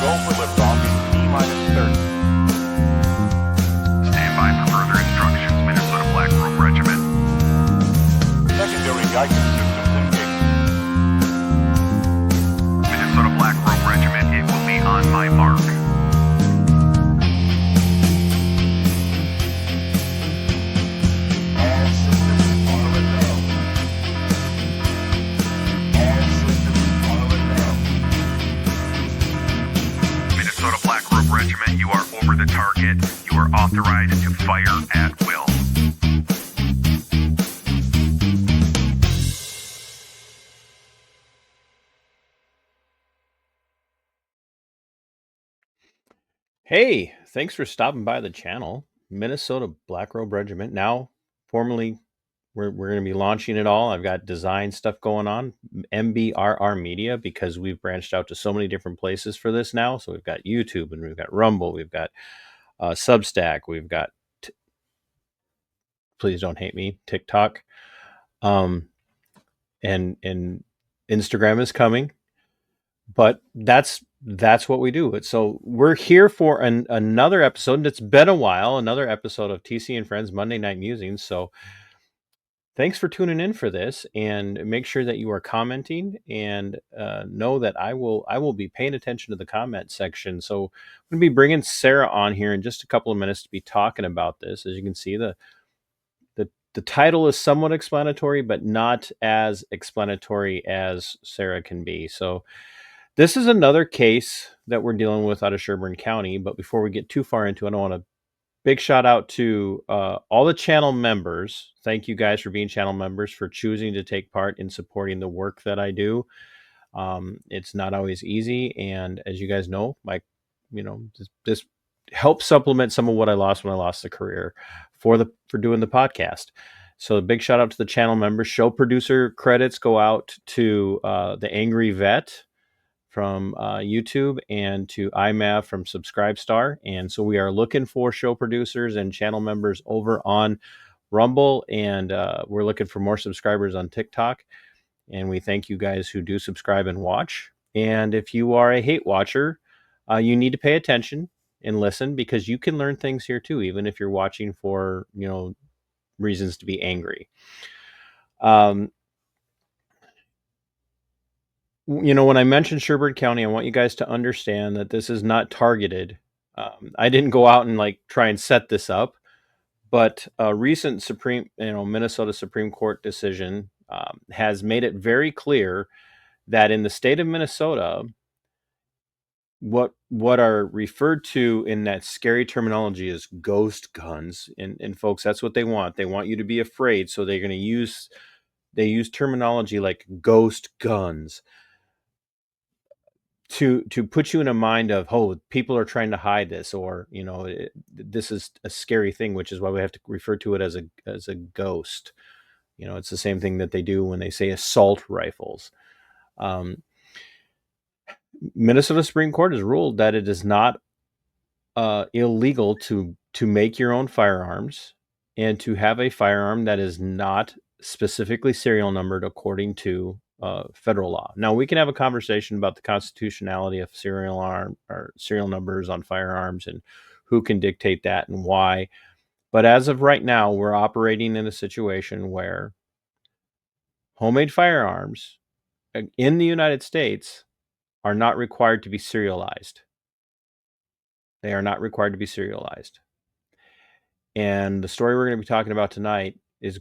Go for liftoff in T-minus 30. Stand by for further instructions, Minnesota Black Robe Regiment. Secondary guidance systems engaged. Minnesota Black Robe Regiment, it will be on my mark. All systems are a go. All systems are a go. Minnesota Black Robe Regiment, you are over the target. You are authorized to fire at will. Hey, thanks for stopping by the channel. Minnesota Black Robe Regiment. Now, formally, we're going to be launching it all. I've got design stuff going on, MBRR Media, because we've branched out to so many different places for this now. So we've got YouTube and we've got Rumble, we've got Substack, we've got, please don't hate me, TikTok, and Instagram is coming. But that's what we do. So we're here for another episode. It's been a while, another episode of TC and Friends Monday Night Musings. So thanks for tuning in for this, and make sure that you are commenting, and know that I will be paying attention to the comment section. So I'm going to be bringing Sara on here in just a couple of minutes to be talking about this. As you can see, the title is somewhat explanatory, but not as explanatory as Sara can be. So this is another case that we're dealing with out of Sherburne County. But before we get too far into it, I want to big shout out to all the channel members. Thank you guys for being channel members, for choosing to take part in supporting the work that I do. It's not always easy, and as you guys know, this helps supplement some of what I lost when I lost the career for doing the podcast. So a big shout out to the channel members. Show producer credits go out to the Angry Vet from YouTube, and to IMAV from Subscribestar. And so we are looking for show producers and channel members over on Rumble, and we're looking for more subscribers on TikTok. And we thank you guys who do subscribe and watch. And if you are a hate watcher, you need to pay attention and listen, because you can learn things here too, even if you're watching for, reasons to be angry. When I mentioned Sherburne County, I want you guys to understand that this is not targeted. I didn't go out and try and set this up, but a recent Minnesota Supreme Court decision has made it very clear that in the state of Minnesota, what are referred to in that scary terminology is ghost guns, and folks, that's what they want. They want you to be afraid, so they're going to use terminology like ghost guns to put you in a mind of, oh, people are trying to hide this, or this is a scary thing, which is why we have to refer to it as a ghost. It's the same thing that they do when they say assault rifles. Minnesota Supreme Court has ruled that it is not illegal to make your own firearms, and to have a firearm that is not specifically serial numbered according to federal law. Now, we can have a conversation about the constitutionality of serial numbers on firearms and who can dictate that and why. But as of right now, we're operating in a situation where homemade firearms in the United States are not required to be serialized. They are not required to be serialized. And the story we're going to be talking about tonight is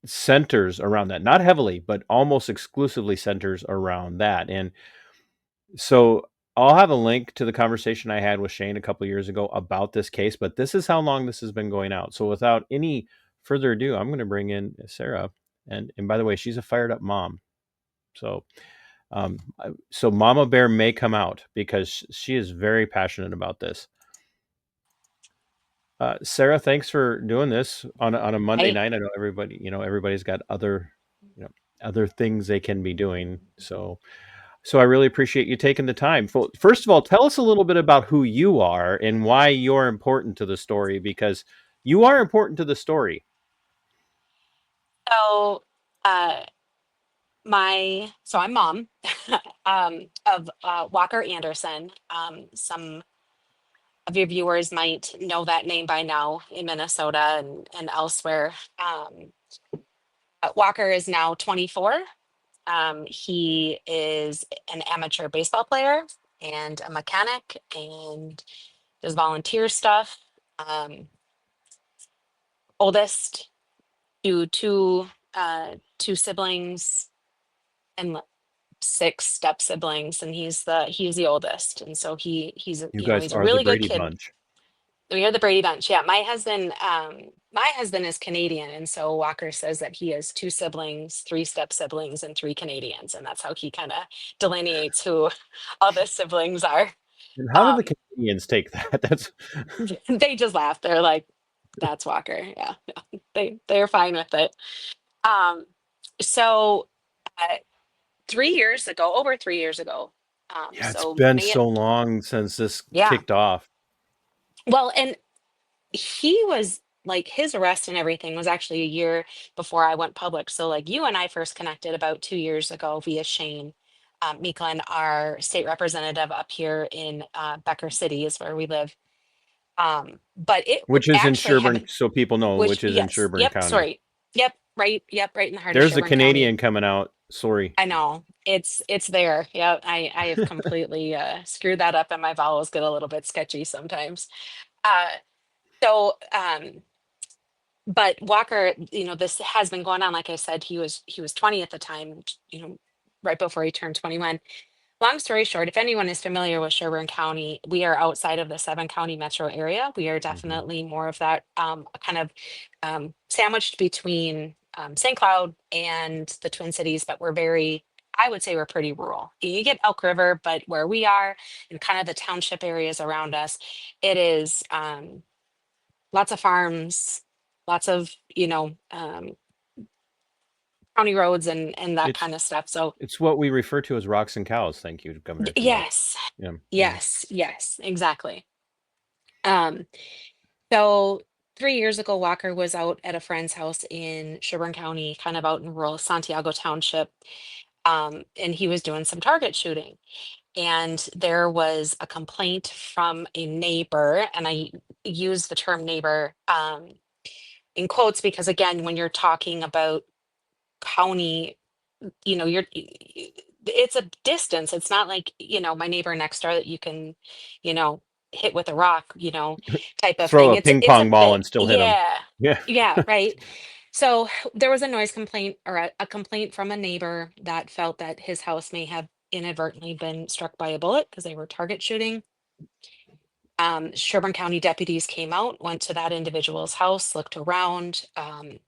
centers around that. Not heavily, but almost exclusively centers around that. And so I'll have a link to the conversation I had with Shane a couple years ago about this case, but this is how long this has been going out. So without any further ado, I'm going to bring in Sara. And by the way, she's a fired up mom. So Mama Bear may come out, because she is very passionate about this. Sara, thanks for doing this on a Monday night. I know everybody's got other things they can be doing. So I really appreciate you taking the time. First of all, tell us a little bit about who you are and why you're important to the story, because you are important to the story. So, I'm mom. of Walker Anderson. Some of your viewers might know that name by now in Minnesota and elsewhere. Walker is now 24. He is an amateur baseball player and a mechanic and does volunteer stuff. Um, Oldest to two siblings and six step siblings, and he's the oldest, and so he's You guys he's a are the really good Brady kid. Bunch. We are the Brady Bunch. Yeah, my husband is Canadian, and so Walker says that he has two siblings, three step siblings, and three Canadians, and that's how he kind of delineates who all the siblings are. And how do the Um, Canadians take that? That's they just laugh. They're like, "That's Walker." Yeah, they're fine with it. Um, so uh, 3 years ago, over 3 years ago, yeah, it's so been May, so long since this yeah. kicked off. Well, and he was like his arrest and everything was actually a year before I went public. So like you and I first connected about 2 years ago via Shane. Meekland, our state representative up here in Becker City is where we live. But it Which is in actually Sherburne, happened, so people know, which which is in yes, Sherburne yep, County. sorry. Yep, right in the heart of There's a Sherburne County. Canadian coming out. Sorry. I know it's there. Yeah, I have completely screwed that up, and my vowels get a little bit sketchy sometimes. Uh, so, but Walker, this has been going on. Like I said, he was 20 at the time. Right before he turned 21. Long story short, if anyone is familiar with Sherburne County, we are outside of the 7 county metro area. We are Mhm. definitely more of that kind of sandwiched between St. Cloud and the Twin Cities, but I would say we're pretty rural. You get Elk River, but where we are and kind of the township areas around us, it is lots of farms, lots of, county roads and that It's kind of stuff. So it's what we refer to as rocks and cows. Thank you, Governor Kemp. yes, Yeah. Yeah. yes, exactly. Um, So 3 years ago, Walker was out at a friend's house in Sherburne County, kind of out in rural Santiago Township, and he was doing some target shooting. And there was a complaint from a neighbor, and I use the term neighbor in quotes because, again, when you're talking about county, it's a distance. It's not like, my neighbor next door that you can, you know, hit with a rock, type of Throw thing. a It's ping it's a pong ball bit, and still hit them. yeah, Yeah. yeah, right. So there was a noise complaint or a complaint from a neighbor that felt that his house may have inadvertently been struck by a bullet because they were target shooting. Sherburne County deputies came out, went to that individual's house, looked around.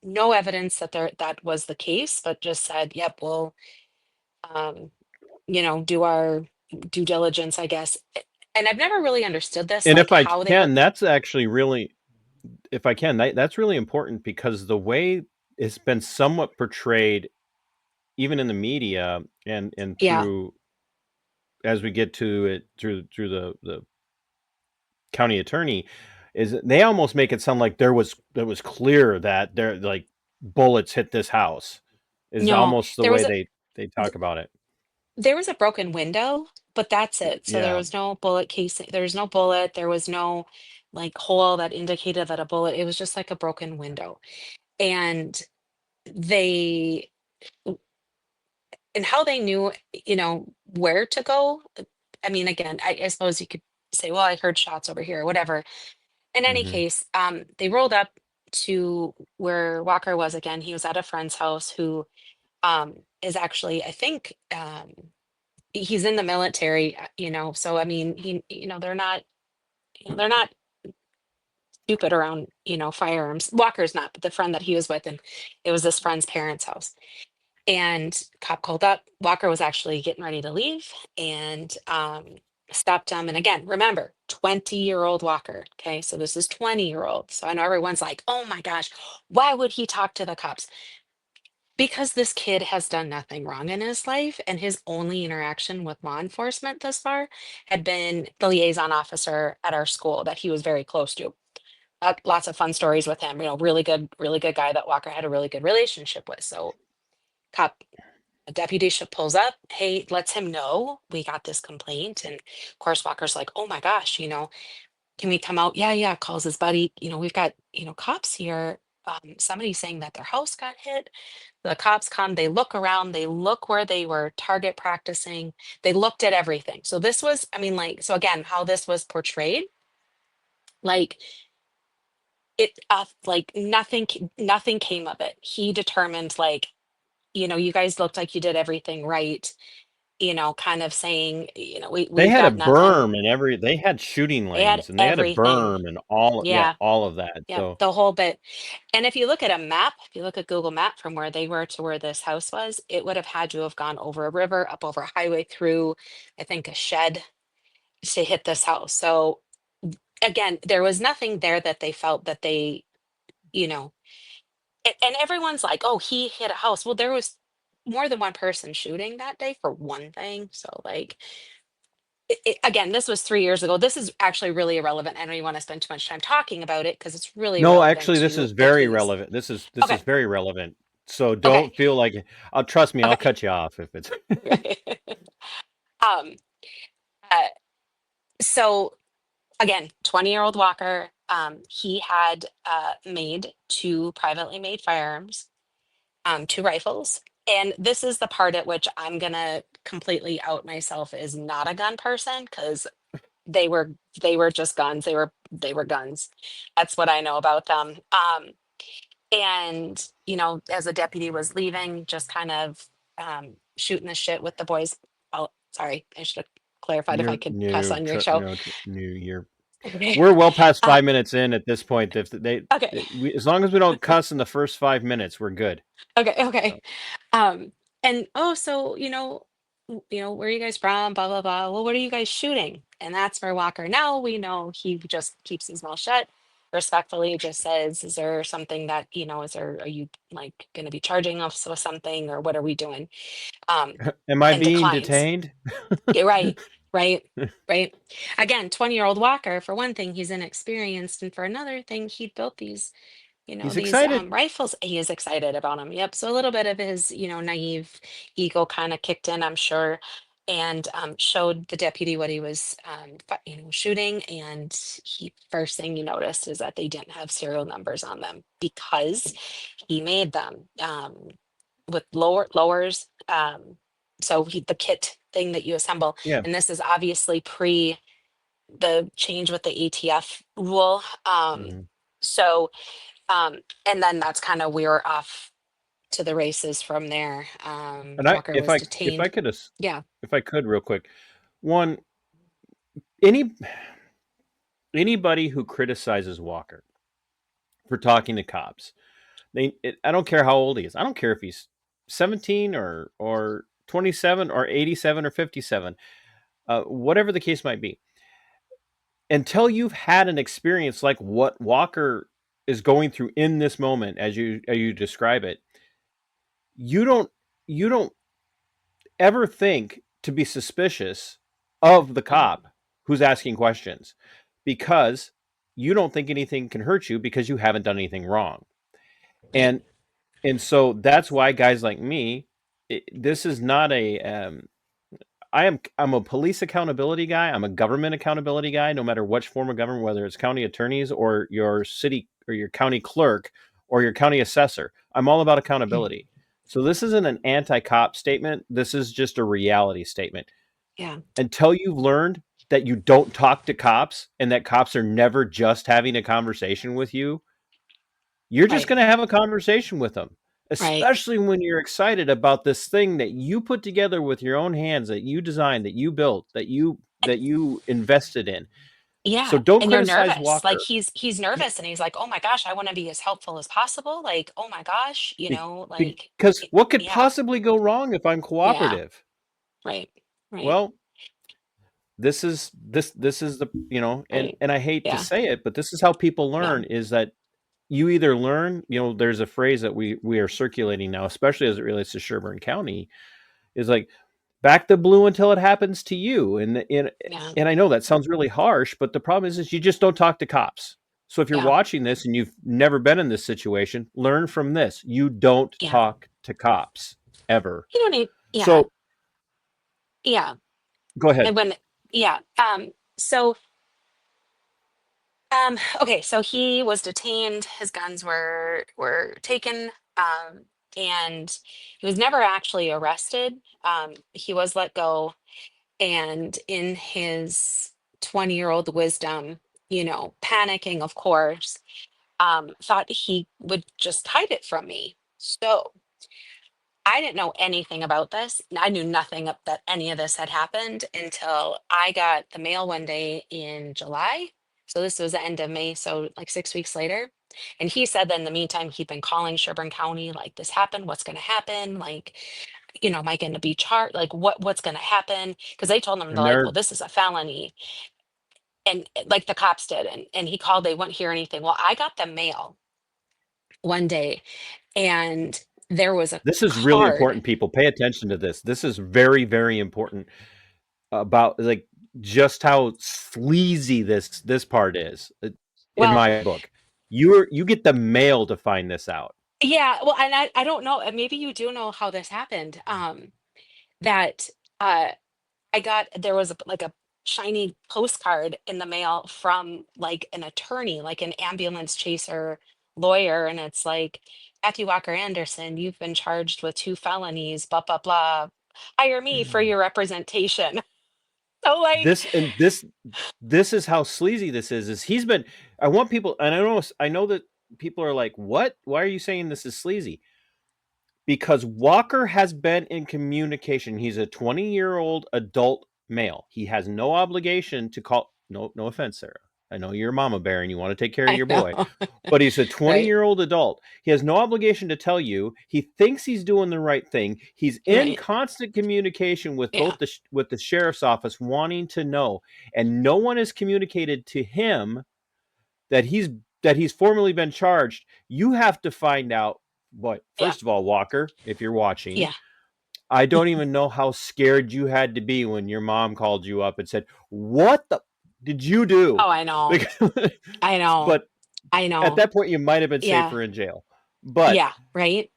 No evidence that was the case, but just said, "Yep, we'll um, do our due diligence, I guess." And I've never really understood this, And like if I how they can, were. that's actually really, if I can, that's really important because the way it's been somewhat portrayed, even in the media and Yeah, through as we get to it through the county attorney, is they almost make it sound like it was clear that there like bullets hit this house. Is no, almost the there way was a they th- talk about it. there was a broken window, but that's it. So there Yeah. was no bullet casing. There was no bullet. There was no like hole that indicated that a bullet. It was just like a broken window, and they and how they knew, where to go. I mean, again, I suppose you could say, well, I heard shots over here, or whatever. In any Hmm. case, they rolled up to where Walker was again. He was at a friend's house who is actually, I think, he's in the military, so I mean, they're not stupid around, firearms. Walker's not, but the friend that he was with, and it was this friend's parents' house. And cop called up. Walker was actually getting ready to leave and stopped him. And again, remember, 20-year-old Walker. Okay. So this is 20-year-old. So I know everyone's like, oh my gosh, why would he talk to the cops? Because this kid has done nothing wrong in his life. And his only interaction with law enforcement thus far had been the liaison officer at our school that he was very close to. Lots of fun stories with him, really good guy that Walker had a really good relationship with. So cop A deputy pulls up, hey, lets him know we got this complaint. And of course, Walker's like, oh my gosh, can we come out? Yeah, yeah. Calls his buddy, we've got, cops here. Somebody's saying that their house got hit. The cops come, they look around, they look where they were target practicing, they looked at everything. So this was, I mean, like, so again, how this was portrayed, like like nothing came of it. He determined, like, you guys looked like you did everything right, kind of saying, They we've had a got nothing. berm and they had shooting They had lanes and they had a everything. berm and all, yeah, Yeah, all of that. yeah, So the whole bit. And if you look at a map, if you look at Google Map from where they were to where this house was, it would have had to have gone over a river, up over a highway, through, I think, a shed to hit this house. So again, there was nothing there that they felt that they, you know, and everyone's like, oh, he hit a house. Well, there was more than one person shooting that day, for one thing. So, like, again, this was 3 years ago. This is actually really irrelevant. I don't even want to spend too much time talking about it because it's really no, relevant actually, this to is the very case. relevant. This Okay. is very relevant. So Okay. don't feel like trust me, I'll Okay. cut you off if it's um uh, so again, 20-year-old Walker, he had made two privately made firearms, two rifles. And this is the part at which I'm gonna completely out myself as not a gun person, because they were they were just guns. They were guns. That's what I know about them. And as a deputy was leaving, just kind of shooting the shit with the boys. Oh, sorry, I should have clarified if I you're could cuss new, on your show. new. You're Okay. we're well past Uh, 5 minutes in at this point. If okay. as long as we don't cuss in the first 5 minutes, we're good. Okay. So, Okay. Um, and oh, so where are you guys from? Blah blah blah. Well, what are you guys shooting? And that's where Walker. Now we know he just keeps his mouth shut. Respectfully, just says, "Is there something that are you, like, going to be charging us with something, or what are we doing?" Um, am I and being declines. detained? Yeah, right, right, right. Again, 20-year-old Walker. For one thing, he's inexperienced, and for another thing, he built He's these excited. rifles. He is excited about them. Yep. So a little bit of his, naive ego kind of kicked in, I'm sure, and showed the deputy what he was, shooting. And he first thing you noticed is that they didn't have serial numbers on them, because he made them with lowers. So the kit thing that you assemble, Yeah. and this is obviously pre the change with the ATF rule. Mhm. So and then that's kind of, we were off to the races from there. And Walker was if I detained. could Yeah. if I could real quick, one any anybody who criticizes Walker for talking to cops, I don't care how old he is. I don't care if he's 17 or 27 or 87 or 57, whatever the case might be. Until you've had an experience like what Walker is going through in this moment, as you describe it, you don't ever think to be suspicious of the cop who's asking questions, because you don't think anything can hurt you because you haven't done anything wrong. Right. And so that's why guys like me, this is not a I'm a police accountability guy. I'm a government accountability guy, no matter which form of government, whether it's county attorneys or your city or your county clerk or your county assessor. I'm all about accountability. So this isn't an anti-cop statement. This is just a reality statement. Yeah. Until you've learned that you don't talk to cops and that cops are never just having a conversation with you, you're just Right. going to have a conversation with them, Right. especially when you're excited about this thing that you put together with your own hands, that you designed, that you built, that you invested in. So Yeah. don't And you're criticize nervous. Like, Walker he's nervous, and he's like, oh my gosh, I want to be as helpful as possible. Like, oh my gosh, because what could yeah. possibly go wrong if I'm Yeah. cooperative? Right. Right. Well, this is the Right. and I hate to Yeah. say it, but this is how people Yeah. learn, is that you either learn, there's a phrase that we are circulating now, especially as it relates to Sherburne County, is like, back the blue until it happens to you. Yeah. And I know that sounds really harsh, but the problem is you just don't talk to cops. So if you're Yeah. watching this and you've never been in this situation, learn from this. You don't Yeah. talk to cops ever. You don't need, yeah, So yeah. go ahead. And when, yeah. So, okay, so he was detained, his guns were taken, and he was never actually arrested. He was let go, and in his 20-year-old wisdom, panicking, of course, thought he would just hide it from me. So I didn't know anything about this. I knew nothing that any of this had happened until I got the mail one day in July. So this was the end of May, so like 6 weeks later. And he said that in the meantime, he'd been calling Sherburne County, like, this happened, what's going to happen? Like, am I going to be charged? Like, what's going to happen? Because they told him, they're And like, well, they're this is a felony. And like the cops did. And he called, they wouldn't hear anything. Well, I got the mail one day, and there was a this is really card. important, people. Pay attention to this. This is very, very important about like just how sleazy this part is in Well, my book. You get the mail to find this out. yeah, well, and I don't know, and maybe you do know how this happened. That uh there was like a shiny postcard in the mail from like an attorney, like an ambulance chaser lawyer, and it's like, Matthew Walker Anderson, you've been charged with 2 felonies, blah blah blah. Hire me for your representation. So like, This is how sleazy this is he's been. I want people, and I know that people are like, what, why are you saying this is sleazy? Because Walker has been in communication. He's a 20-year-old adult male. He has no obligation to call. No offense, Sarah. I know you're a mama bear and you want to take care of I your know. boy, but he's a Right, 20-year-old adult. He has no obligation to tell you. He thinks he's doing the right thing. He's in right, constant communication with yeah, both with the sheriff's office, wanting to know, and no one has communicated to him that he's formally been charged. You have to find out what. yeah, First of all, Walker, if you're watching, yeah. I don't even know how scared you had to be when your mom called you up and said, "What the did you do?" Oh, I know, Because, I know, but I at know. that point, you might have been Yeah, safer in jail. But yeah, right,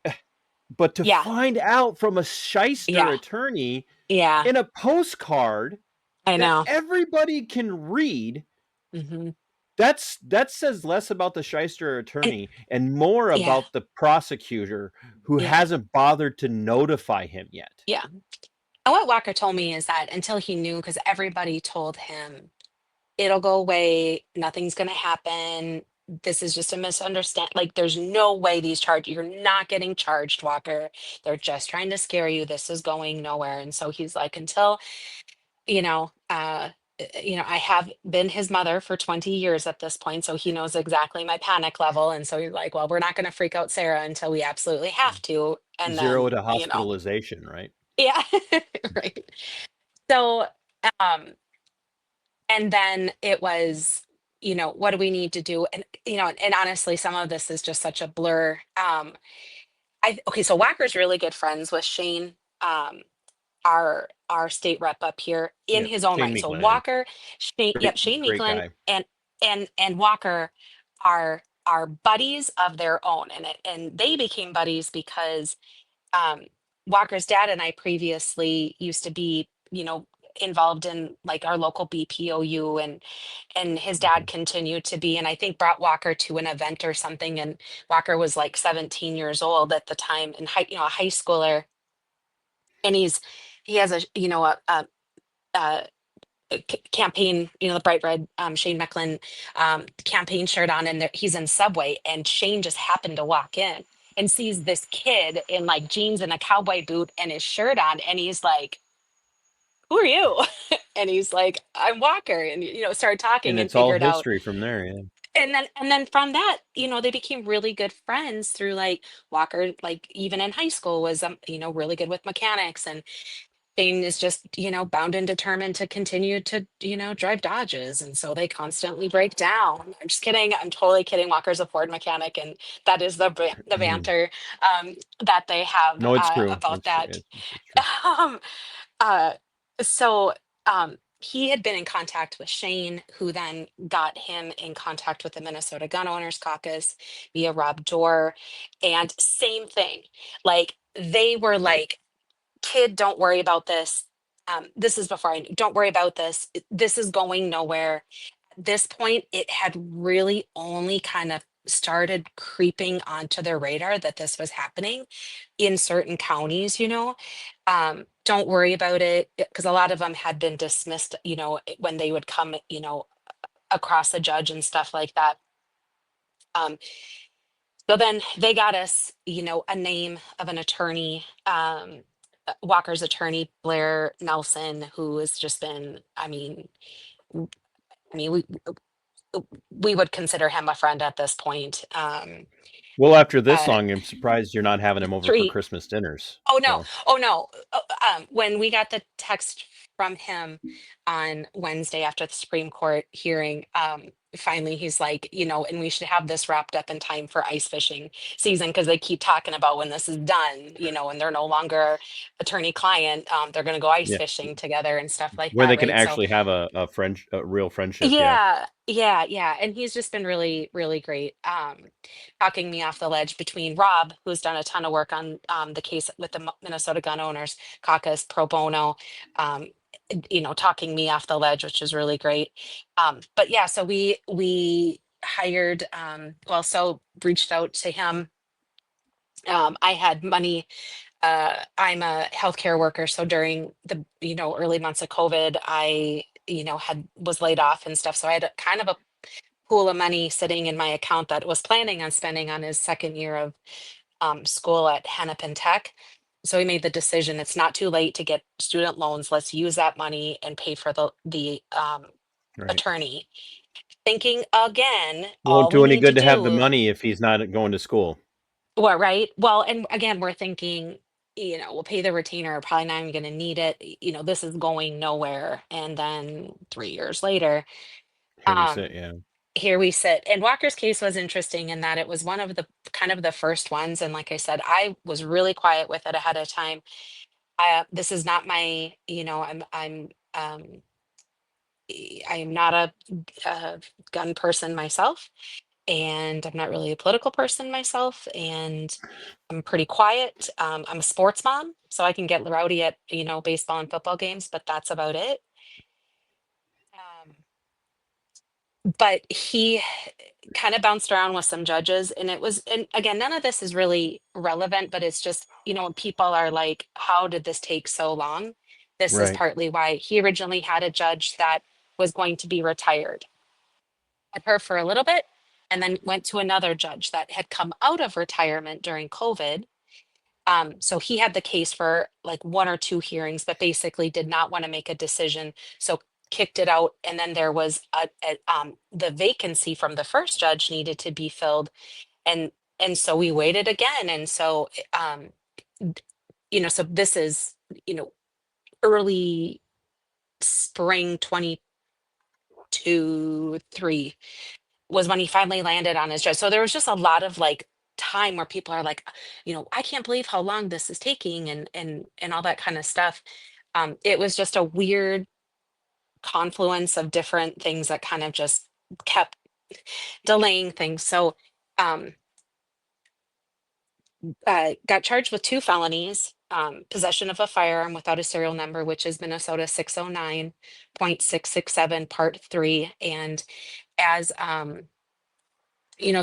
to yeah, find out from a shyster yeah, attorney yeah. in a postcard I that know. everybody can read, Hmm. that says less about the shyster And attorney and more yeah, about the prosecutor who yeah, hasn't bothered to notify him yet. yeah. And what Walker told me is that until he knew, because everybody told him it'll go away, nothing's going to happen. This is just a misunderstand. Like, there's no way these charge. You're not getting charged, Walker. They're just trying to scare you. This is going nowhere. And so he's like, until you know, uh, I have been his mother for 20 years at this point, so he knows exactly my panic level. And so he's like, well, we're not going to freak out Sarah until we absolutely have to. And Zero then, to hospitalization, right? yeah, right. So, um, and then it was, what do we need to do? And, and honestly, some of this is just such a blur. Okay, so Wacker's really good friends with Shane. Our state rep up here in Yeah, his own Shane right. So Meekland, Walker, Shane, yep, Shane great Meekland guy. and Walker are buddies of their own, and they became buddies because um, Walker's dad and I previously used to be, involved in like our local BPOU, and his dad Mhm. continued to be, and I think brought Walker to an event or something, and Walker was like 17 years old at the time, and a high schooler, and he has a campaign, the bright red Shane Mecklin campaign shirt on, and he's in Subway, and Shane just happened to walk in and sees this kid in like jeans and a cowboy boot and his shirt on, and he's like, "Who are you?" And he's like, "I'm Walker," and started And talking and it's all figured out. history from there. Yeah. And then from that, they became really good friends through like Walker, like even in high school was really good with mechanics, and Shane is just, bound and determined to continue to, drive Dodges. And so they constantly break down. I'm just kidding. I'm totally kidding. Walker's a Ford mechanic. And that is the banter that they have No, it's true. about It's true. that. It's true. Um, uh, so he had been in contact with Shane, who then got him in contact with the Minnesota Gun Owners Caucus via Rob Dorr. And same thing, like they were like kid, don't worry about this. This is before I knew, don't worry about this. This is going nowhere. At this point, it had really only kind of started creeping onto their radar that this was happening in certain counties, don't worry about it, because a lot of them had been dismissed, when they would come, across the judge and stuff like that. So then they got us, a name of an attorney, Walker's attorney, Blair Nelson, who has just been, we would consider him a friend at this point. Well, after this Uh, long, I'm surprised you're not having him over for three Christmas dinners. Oh no. So Oh no. When we got the text from him on Wednesday after the Supreme Court hearing, finally he's like, and we should have this wrapped up in time for ice fishing season, because they keep talking about when this is done, and they're no longer attorney client. They're going to go ice yeah, fishing together and stuff like where they that, can right? So actually have a real friendship. Yeah, yeah. And he's just been really, really great. Talking me off the ledge between Rob, who's done a ton of work on the case with the Minnesota Gun Owners Caucus pro bono, um, talking me off the ledge, which is really great. But yeah, so we hired, so reached out to him. I had money. I'm a healthcare worker, so during the early months of COVID, I was laid off and stuff. So I had kind of a pool of money sitting in my account that was planning on spending on his second year of school at Hennepin Tech. So he made the decision, it's not too late to get student loans. Let's use that money and pay for the right. attorney. Thinking again, Won't all we do any need to good to have the do, money if he's not going to school. well, right? Well, and again, we're thinking, we'll pay the retainer, probably not even going to need it. This is going nowhere. And then 3 years later, Here we um, sit. Yeah, here we sit. And Walker's case was interesting in that it was one of the kind of the first ones. And like I said, I was really quiet with it ahead of time. This is not my, I am not a gun person myself, and I'm not really a political person myself, and I'm pretty quiet. I'm a sports mom, so I can get rowdy at, baseball and football games, but that's about it. Um, but he kind of bounced around with some judges, and and again, none of this is really relevant, but it's just, when people are like, how did this take so long? This is right. partly why. He originally had a judge that was going to be retired, had her for a little bit, and then went to another judge that had come out of retirement during COVID. So he had the case for like one or two hearings, but basically did not want to make a decision. So kicked it out. And then there was the vacancy from the first judge needed to be filled. And so we waited again. And so, so this is, early spring 22-3 was when he finally landed on his judge. So there was just a lot of like time where people are like, I can't believe how long this is taking, and all that kind of stuff. It was just a weird confluence of different things that kind of just kept delaying things. So um got charged with two felonies, possession of a firearm without a serial number, which is Minnesota 609.667 part 3. And as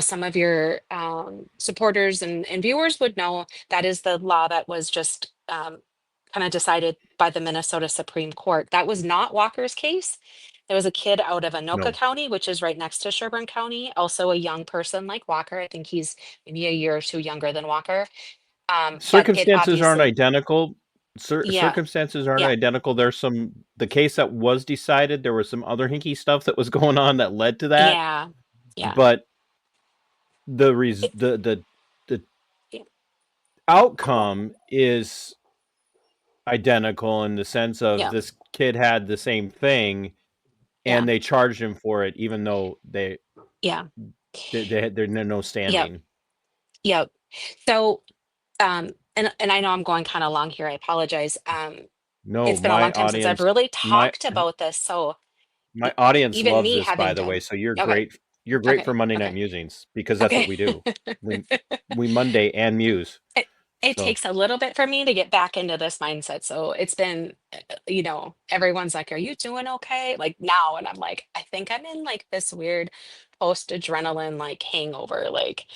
some of your supporters and viewers would know, that is the law that was just kind of decided by the Minnesota Supreme Court. That was not Walker's case. There was a kid out of Anoka No County, which is right next to Sherburne County, also a young person like Walker. I think he's maybe a year or two younger than Walker. That kid circumstances aren't obviously, identical. yeah, Circumstances aren't yeah, identical. There's the case that was decided. There was some other hinky stuff that was going on that led to that, yeah, yeah, but the res- it- the yeah, outcome is identical in the sense of yeah, this kid had the same thing yeah, and they charged him for it even though yeah, they had they're no yeah, standing. yeah. So, and I know I'm going kind of long here. I apologize. No, It's been a long time since I've really my talked about this. So my audience even loves me this, by having the way, done, so you're okay, great. You're great okay, for Monday Night okay, Musings because that's what okay. we do. We Monday and muse. it So takes a little bit for me to get back into this mindset. So it's been, everyone's like, "Are you doing okay?" Like now, and I'm like, I think I'm in like this weird post adrenaline like hangover. Like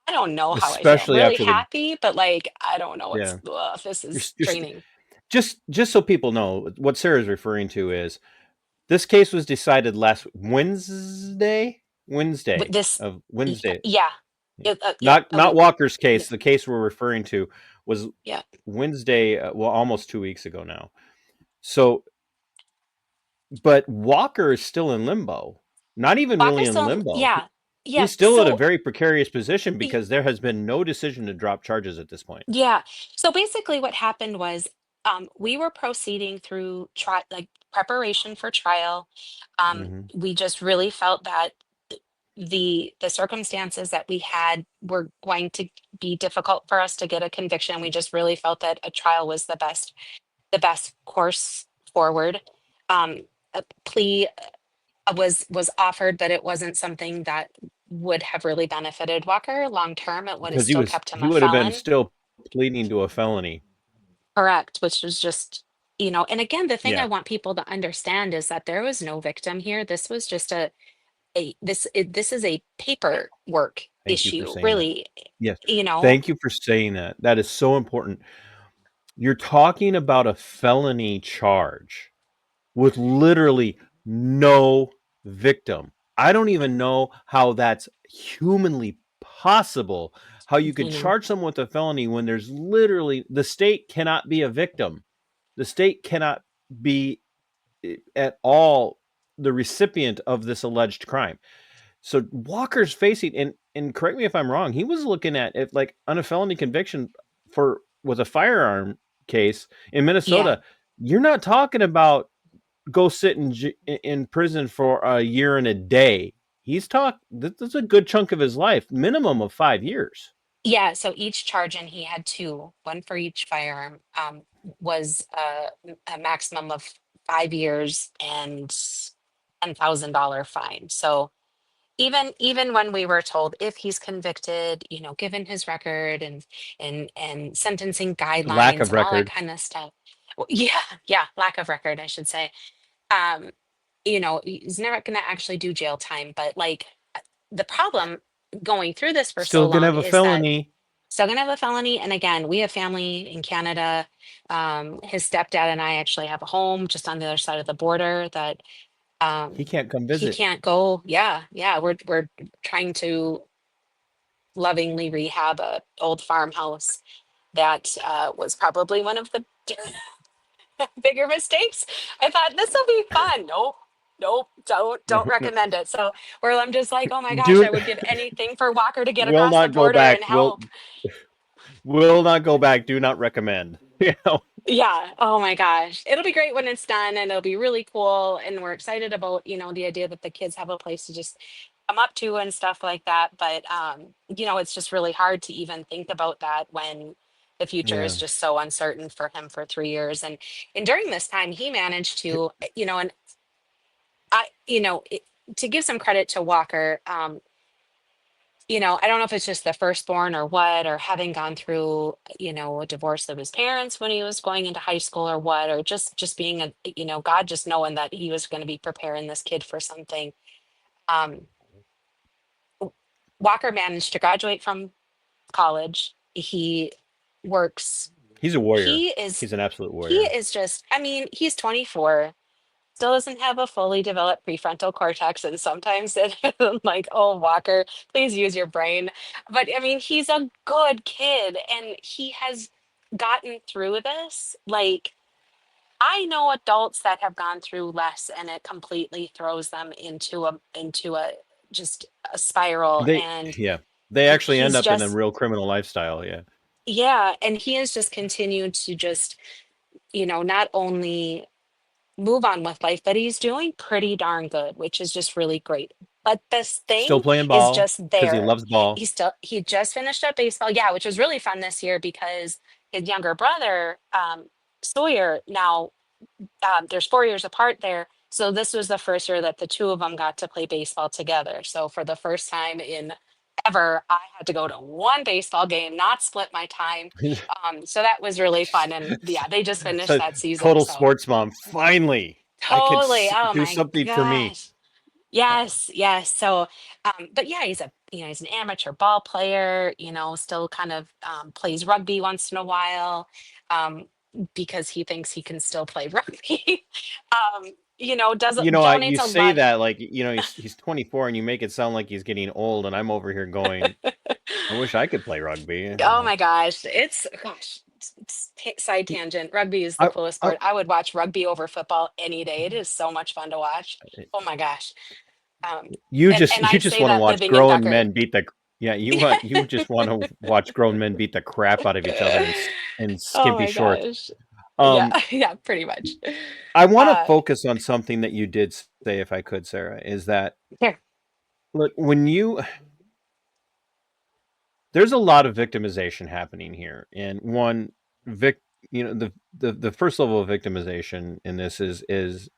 I don't know how I feel. especially Really after the happy, but like I don't know. yeah, This you're, is you're, draining. just so people know what Sarah's referring to is this case was decided last Wednesday This, of Wednesday. yeah, yeah, Not Walker's case. The case we're referring to was yeah. Wednesday, well, almost 2 weeks ago now. So, but Walker is still in limbo. Not even really Walker's in still, limbo. yeah, yeah. He's still at a So very precarious position because there has been no decision to drop charges at this point. yeah. So basically what happened was we were proceeding through like preparation for trial. Hmm. We just really felt that the circumstances that we had were going to be difficult for us to get a conviction. We just really felt that a trial was the best course forward. A plea was offered, but it wasn't something that would have really benefited Walker long term. It would have Because still kept him he a would have been felon. still pleading to a felony. Correct, which was just, and again, the thing I Yeah. want people to understand is that there was no victim here. This was just this is a paperwork Thank you for issue, saying that. really, Yes. you know. Thank you for saying that. That is so important. You're talking about a felony charge with literally no victim. I don't even know how that's humanly possible. How you I could know. charge someone with a felony when there's literally the state cannot be a victim. The state cannot be at all the recipient of this alleged crime. So Walker's facing, and correct me if I'm wrong, he was looking at it like on a felony conviction for with a firearm case in Yeah. Minnesota. You're not talking about go sit in prison for a year and a day. He's this is a good chunk of his life, minimum of 5 years. Yeah, so each charge, and he had two, one for each firearm, was a maximum of 5 years and $10,000 fine. So even when we were told if he's convicted, given his record and sentencing Lack guidelines of and all that record. kind of stuff. Well, yeah, yeah, lack of record, I should say. Um, he's never going to actually do jail time, but like the problem going through this for so Still gonna long have a is that felony. still gonna have a felony. And again, we have family in Canada. His stepdad and I actually have a home just on the other side of the border that He um, can't come he visit. can't go. Yeah, yeah. We're trying to lovingly rehab a old farmhouse that was probably one of the bigger mistakes. I thought this will be fun. Nope. Nope, don't recommend it. So where I'm just like, oh my gosh, I Dude, would give anything for Walker to get will across the not go border back. and help. Will not go back. Do not recommend. You know, Yeah. Oh my gosh. It'll be great when it's done and it'll be really cool. And we're excited about, the idea that the kids have a place to just come up to and stuff like that. But it's just really hard to even think about that when the future yeah. is just so uncertain for him for 3 years. And during this time he managed to, and to give some credit to Walker, I don't know if it's just the firstborn or what, or having gone through, a divorce of his parents when he was going into high school or what, or just being God just knowing that he was going to be preparing this kid for something. Um, Walker managed to graduate from college. He works. He's a warrior. He is. He's an absolute He warrior. is just. I mean, he's 24. Still doesn't have a fully developed prefrontal cortex, and sometimes it I'm like, oh, Walker, please use your brain. But I mean, he's a good kid and he has gotten through this. Like, I know adults that have gone through less and it completely throws them into a just a spiral. They And yeah. They actually end he's up in a just, real criminal lifestyle. Yeah. yeah, and he has just continued to just, not only move on with life, but he's doing pretty darn good, which is just really great. But this Still thing playing is ball just because he there. loves ball. He just finished up baseball, yeah, which was really fun this year because his younger brother, Sawyer, now there's 4 years apart there. So this was the first year that the two of them got to play baseball together. So for the first time in ever. I had to go to one baseball game, not split my time. So that was really fun. And yeah, they just finished So that season. total So sports mom. Finally, I could totally. Oh do my something for me. gosh. Yes, yes. So, but yeah, he's an amateur ball player, still kind of plays rugby once in a while, um, because he thinks he can still play rugby. Does You donates a say lot. that like he's 24, and you make it sound like he's getting old, and I'm over here going, I wish I could play rugby. Oh my gosh, side tangent. Rugby is the I, coolest I, sport. I would watch rugby over football any day. It is so much fun to watch. Oh my gosh. Um, you and just I you just say want to that watch living in grown Becker. men beat the yeah you just want to watch grown men beat the crap out of each other in Oh skimpy my shorts. gosh. Yeah, Um, yeah, pretty much. I want to Uh, focus on something that you did say, if I could, Sarah, is that here. look there's a lot of victimization happening here, and one vic the first level of victimization in this is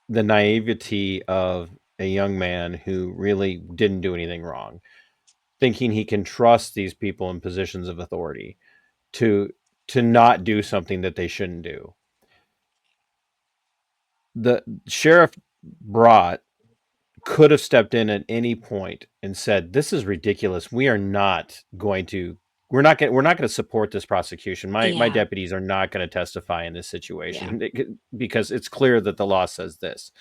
the naivety of a young man who really didn't do anything wrong, thinking he can trust these people in positions of authority to not do something that they shouldn't do. The sheriff brought could have stepped in at any point and said, "This is ridiculous. We're not going to support this prosecution. My Yeah, deputies are not going to testify in this yeah, situation because it's clear that the law says this."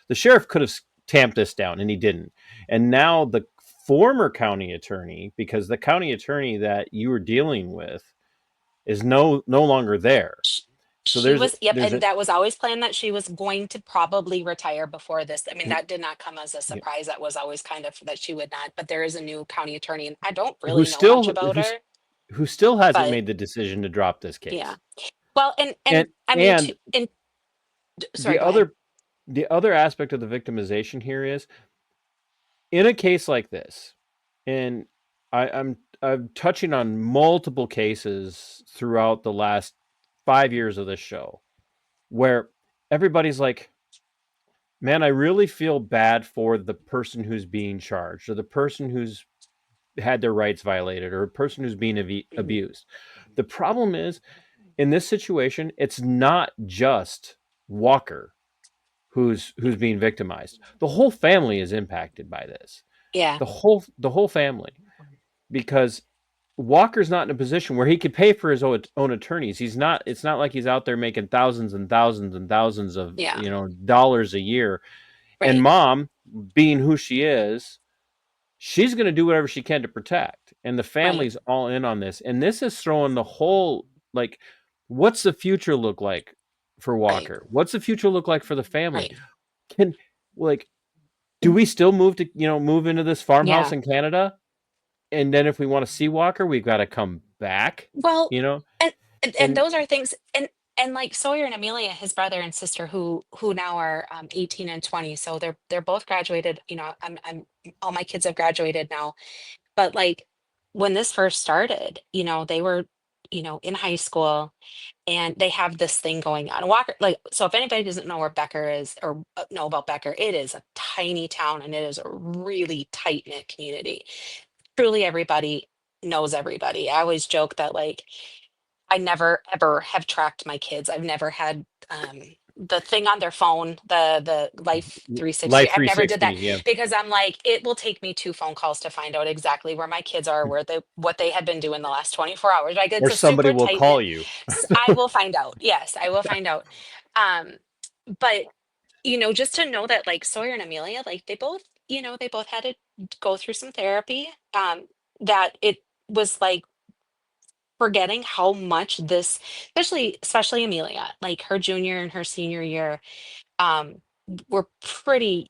The sheriff could have tamped this down, and he didn't. And now the former county attorney, because the county attorney that you were dealing with is no longer there. Sh- So she was, yep, there's and a that was always planned that she was going to probably retire before this. I mean, who, that did not come as a surprise. That was always kind of that she would not, but there is a new county attorney, and I don't who really know much still about her, who still hasn't but made the decision to drop this yeah. case. Well, and And I mean, and sorry, the go ahead. other aspect of the victimization here is in a case like this, and I'm touching on multiple cases throughout the last 5 years of this show where everybody's like, man, I really feel bad for the person who's being charged, or the person who's had their rights violated, or a person who's being Mhm. abused. The problem is, in this situation, it's not just Walker who's being victimized. The whole family is impacted by this. Yeah, The whole family, because Walker's not in a position where he could pay for his own attorneys. He's not. It's not like he's out there making thousands and thousands and thousands of yeah, dollars a year. And right, mom, being who she is, she's going to do whatever she can to protect. And the right, family's all in on this. And this is throwing the whole like, what's the future look like for right, Walker? What's the future look like for the family? right. Can like, do we still move into this farmhouse Yeah. in Canada? And then if we want to see Walker, we've got to come back, Well, you know? and And those are things, and like Sawyer and Amelia, his brother and sister, who now are 18 and 20, so they're both graduated. I'm all my kids have graduated now, but like when this first started, they were in high school, and they have this thing going on. Walker, like, so if anybody doesn't know where Becker is, or know about Becker, it is a tiny town, and it is a really tight knit community. Truly, everybody knows everybody. I always joke that, like, I never ever have tracked my kids. I've never had the thing on their phone, the Life 360. Life I've never did 360, that yeah. because I'm like, it will take me two phone calls to find out exactly where my kids are, where they what they had been doing the last 24 hours. Like, Or it's a somebody super will tight call knit. you. I will find out. Yes, I will find out. Um, but just to know that, like, Sawyer and Amelia, like, they both had to go through some therapy. That it was like forgetting how much this, especially Amelia, like her junior and her senior year, um were pretty,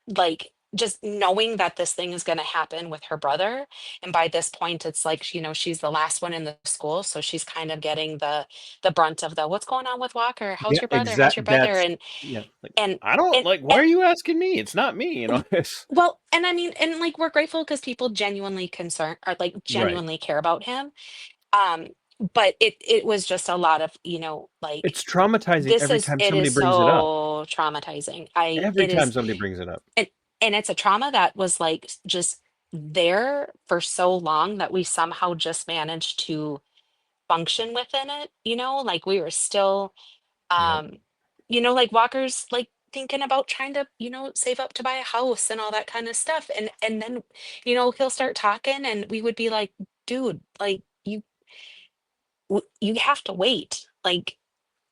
like, just knowing that this thing is going to happen with her brother. And by this point, it's like, she's the last one in the school, so she's kind of getting the brunt of the, what's going on with Walker, how's Yeah, your brother, how's exact. your brother? That's and yeah. Like, and I don't and like. Why and are you asking me? It's not me. It's well, and I mean, and like, we're grateful because people genuinely concern, or like right. genuinely care about him. um but it was just a lot of, like, It's traumatizing every time it somebody is brings it up. so traumatizing. Every It time is, somebody brings it up. and it's a trauma that was like just there for so long that we somehow just managed to function within it, like we were still, Yep. um, like Walker's like thinking about trying to, save up to buy a house and all that kind of stuff. And then, he'll start talking and we would be like, dude, like you have to wait. Like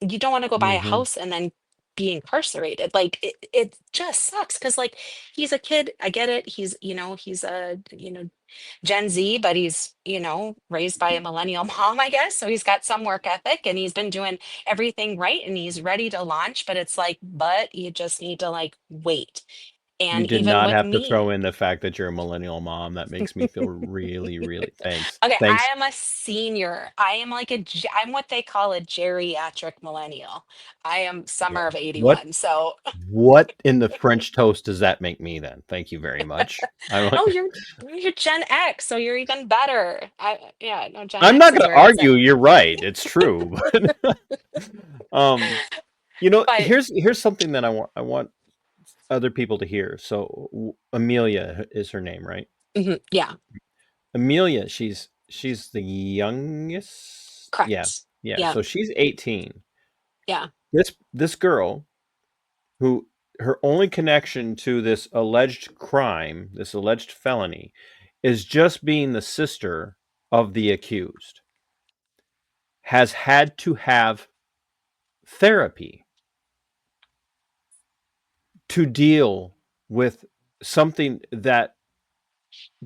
you don't want to go buy a Hmm. house and then be incarcerated. Like it just sucks because like he's a kid. I get it. He's a, Gen Z, but he's, raised by a millennial mom, I guess. So he's got some work ethic and he's been doing everything right and he's ready to launch. But it's like, but you just need to like wait. You And did even not with have to throw me, in the fact that you're a millennial mom. That makes me feel really, really thanks. okay, I Thanks. am a senior. I am like I'm what they call a geriatric millennial. I am summer of What 81. So, what in the French toast does that make me then? Thank you very much. I'm oh, like, you're Gen X, so you're even better. Yeah, no, Gen I'm X not is gonna where it's argue, at. you're right. It's true. Um, But here's something that I want other people to hear. So Amelia is her name, right? mhm, yeah, Amelia, she's the youngest. Yeah. correct. Yeah. Yeah, So she's 18. yeah, This girl who her only connection to this alleged crime, this alleged felony, is just being the sister of the accused, has had to have therapy to deal with something that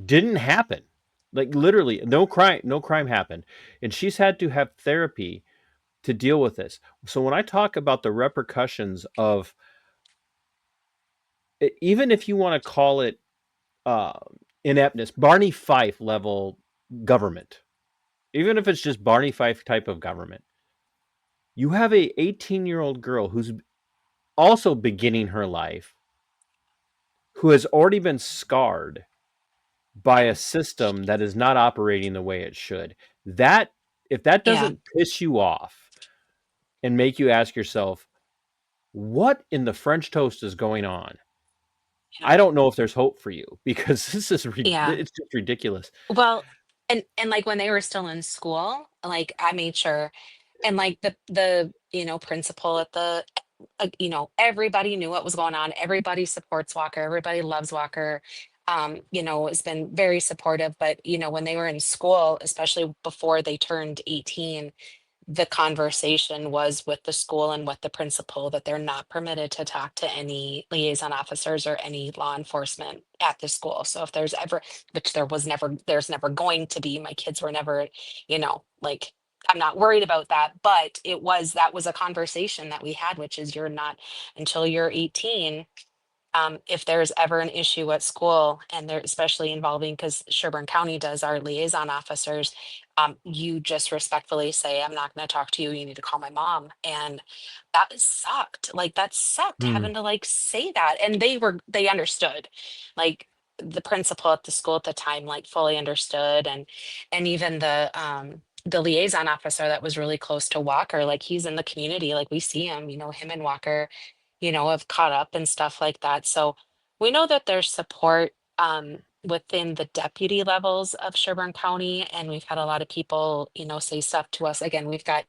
didn't happen. Like literally, no crime happened, and she's had to have therapy to deal with this. So when I talk about the repercussions of, even if you want to call it uh, ineptness, Barney Fife level government, even if it's just Barney Fife type of government, you have a 18-year-old girl who's also beginning her life, who has already been scarred by yeah, a system that is not operating the way it should. That if that yeah, doesn't piss you off and make you ask yourself, what in the French toast is going on? yeah, I don't know if there's hope for you because yeah. it's just ridiculous. Well, and like when they were still in school, like I made sure, and like the principal at the, everybody knew what was going on. Everybody supports Walker. Everybody loves Walker. Has been very supportive. But when they were in school, especially before they turned 18, the conversation was with the school and with the principal that they're not permitted to talk to any liaison officers or any law enforcement at the school. So if there's ever, which there's never going to be, my kids were never, like, I'm not worried about that, but that was a conversation that we had, which is you're not, until you're 18, if there's ever an issue at school and they're especially involving, because Sherburne County does our liaison officers, you just respectfully say, I'm not going to talk to you. You need to call my mom. And that sucked. Like that sucked Hmm. having to like say that. And they understood. Like the principal at the school at the time, like fully understood. And even the liaison officer that was really close to Walker, like he's in the community, like we see him, him and Walker, have caught up and stuff like that. So we know that there's support within the deputy levels of Sherburne County, and we've had a lot of people, say stuff to us. Again, we've got,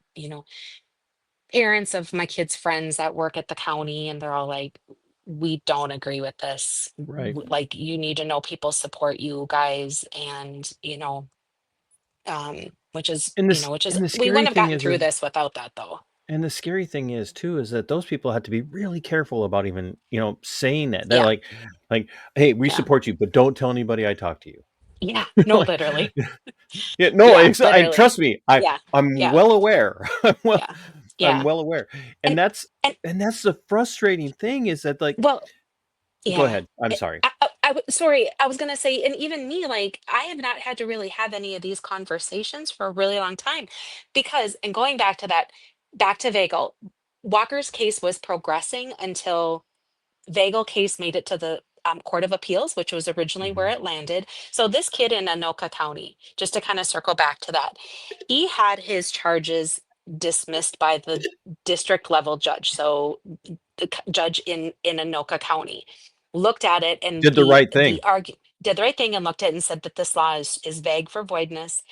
parents of my kids' friends that work at the county, and they're all like, we don't agree with this. Right. Like, you need to know people support you guys, and which is, And this which is and the we scary wouldn't have thing gotten is through is this without that, though. and the scary thing is too is that those people have to be really careful about even, saying that. They're Yeah, like, hey, we yeah, support you, but don't tell anybody I talked to you. yeah. No, Like, literally. yeah, no, Yeah, literally. trust me, I Yeah, I'm yeah, well aware. yeah, I'm yeah. well aware. And And that's and and that's the frustrating thing is that, like, well, go yeah. ahead. I'm sorry. Sorry, I was gonna say, and even me, like, I have not had to really have any of these conversations for a really long time, because, and going back to that, back to Vagel, Walker's case was progressing until Vagel case made it to the Court of Appeals, which was originally where Mhm. it landed. So this kid in Anoka County, just to kind of circle back to that, he had his charges dismissed by the district level judge. So the judge in Anoka County looked at it, and Did the right the thing. argument. did the right thing and looked at it and said that this law is vague for voidness,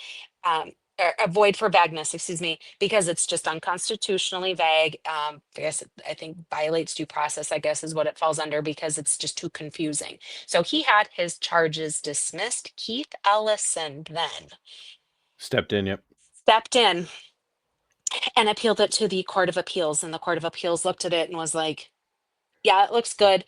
or void for vagueness, excuse me, because it's just unconstitutionally vague. I guess I think violates due process, I guess is what it falls under, because it's just too confusing. So he had his charges dismissed. Keith Ellison then Stepped in. Yep. stepped in and appealed it to the Court of Appeals, and the Court of Appeals looked at it and was like, yeah, it looks good.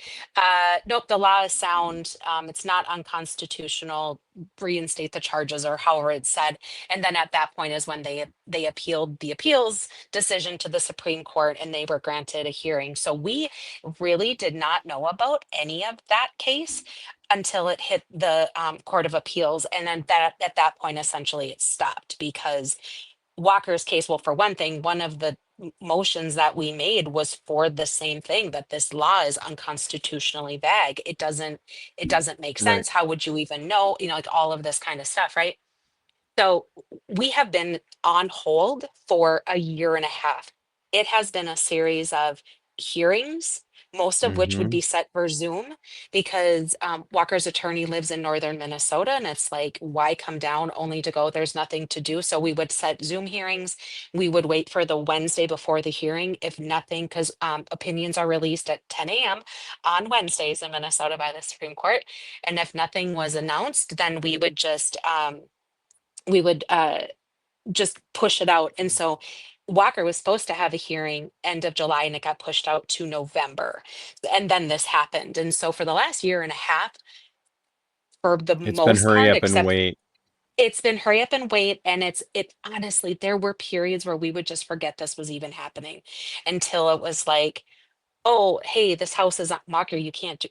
Nope, the law is sound. It's not unconstitutional. Reinstate the charges, or however it's said. And then at that point is when they appealed the appeals decision to the Supreme Court, and they were granted a hearing. So we really did not know about any of that case until it hit the Court of Appeals, and then that at that point essentially it stopped, because Walker's case, well, for one thing, one of the motions that we made was for the same thing, that this law is unconstitutionally vague. It doesn't make Right. sense. How would you even know? Like all of this kind of stuff, right? So we have been on hold for a year and a half. It has been a series of hearings, most of which would Mm-hmm. be set for Zoom, because Walker's attorney lives in northern Minnesota, and it's like, why come down only to go? There's nothing to do. So we would set Zoom hearings. We would wait for the Wednesday before the hearing, if nothing, because opinions are released at 10 a.m. on Wednesdays in Minnesota by the Supreme Court. And if nothing was announced, then we would just push it out. And so Walker was supposed to have a hearing end of July, and it got pushed out to November. And then this happened. And so for the last year and a half, for the It's been most hurry part, up and except wait. it's been hurry up and wait. And it honestly, there were periods where we would just forget this was even happening, until it was like, oh, hey, this house is on Walker.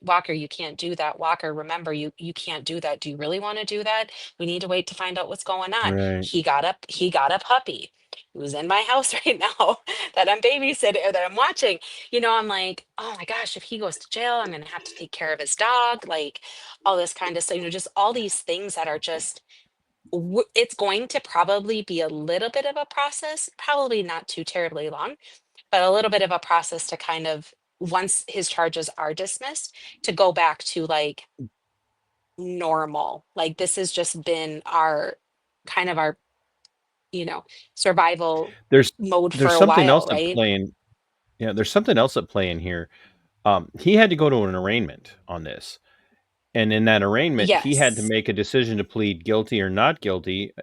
Walker, you can't do that. Walker, remember, you can't do that. Do you really want to do that? We need to wait to find out what's going on. Right. He got a puppy who's in my house right now that I'm babysitting, or that I'm watching. I'm like, oh my gosh, if he goes to jail, I'm gonna have to take care of his dog, like all this kind of stuff, just all these things that are just it's going to probably be a little bit of a process, probably not too terribly long, but a little bit of a process to kind of, once his charges are dismissed, to go back to like normal. Like this has just been our kind of our, you know, survival There's mode for there's a something else while, at right? play in. Yeah, there's something else at play in here. He had to go to an arraignment on this, and in that arraignment, he had to Yes. make a decision to plead guilty or not guilty,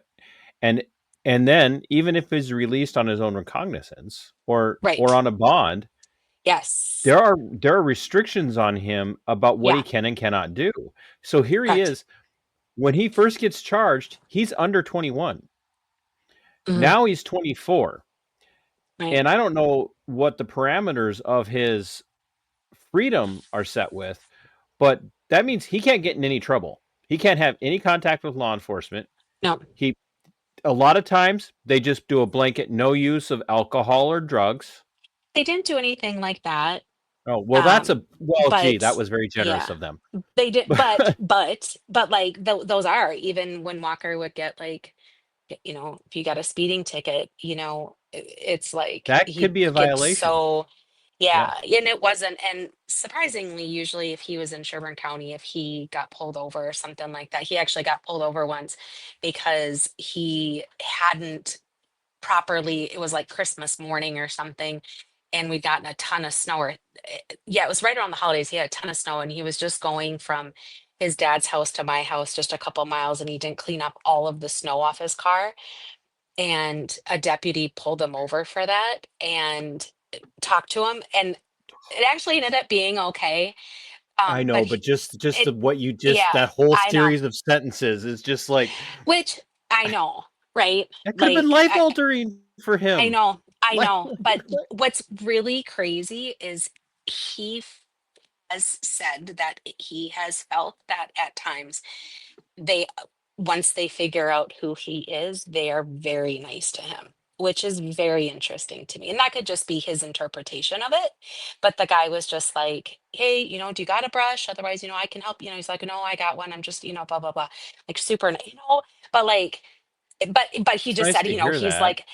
and and then even if he's released on his own recognizance or Right. on a bond, Yes. there are restrictions on him about what he Yeah. can and cannot do. So here he Correct. is. When he first gets charged, he's under 21. Mhm. Now he's 24. Right. And I don't know what the parameters of his freedom are set with, but that means he can't get in any trouble. He can't have any contact with law enforcement. No, He A lot of times they just do a blanket no use of alcohol or drugs. they didn't do anything like that. Oh, well, Um, gee, that but was very generous yeah, of them. they did. But like those are, even when Walker would get like, if you got a speeding ticket, it's like That could he be a gets violation. so, Yeah. yeah, and it wasn't. And surprisingly, usually if he was in Sherburne County, if he got pulled over or something like that, he actually got pulled over once because he hadn't properly, it was like Christmas morning or something, and we'd gotten a ton of snow, or yeah, it was right around the holidays. He had a ton of snow, and he was just going from his dad's house to my house, just a couple miles, and he didn't clean up all of the snow off his car, and a deputy pulled him over for that and talked to him, and it actually ended up being okay. I But know, but just it, what you just yeah, that whole I know, series of sentences is just like which I know, right? that could have been Like life altering for I him. know, I Like, know. But what's really crazy is he has said that he has felt that at times they, once they figure out who he is, they are very nice to him, which is very interesting to me. And that could just be his interpretation of it. But the guy was just like, hey, do you got a brush? Otherwise, I can help. He's like, no, I got one. I'm just, blah, blah, blah. Like super, but like, but he it's just nice said, to hear he's that. like,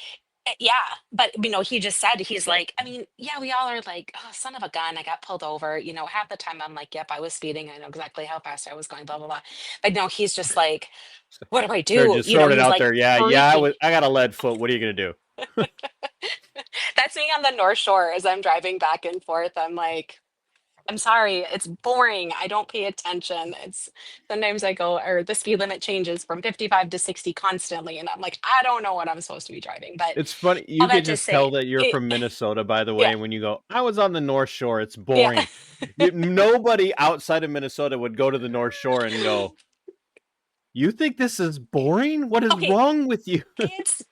Yeah, but he just said, he's like, I mean, yeah, we all are like, oh, son of a gun, I got pulled over. Half the time I'm like, yep, I was speeding. I know exactly how fast I was going, blah, blah, blah. But no, he's just like, what do I They're do? just throwing it He's out like there. Yeah, freaking. I got a lead foot. What are you gonna do? That's me on the North Shore as I'm driving back and forth. I'm like, I'm sorry, it's boring. I don't pay attention. It's sometimes I go, or the speed limit changes from 55 to 60 constantly. And I'm like, I don't know what I'm supposed to be driving. But It's funny. all You that can to just tell say, that you're from Minnesota, by the yeah, way, when you go, I was on the North Shore. It's yeah. boring. Nobody outside of Minnesota would go to the North Shore and go, you think this is boring? What is Okay, wrong with you?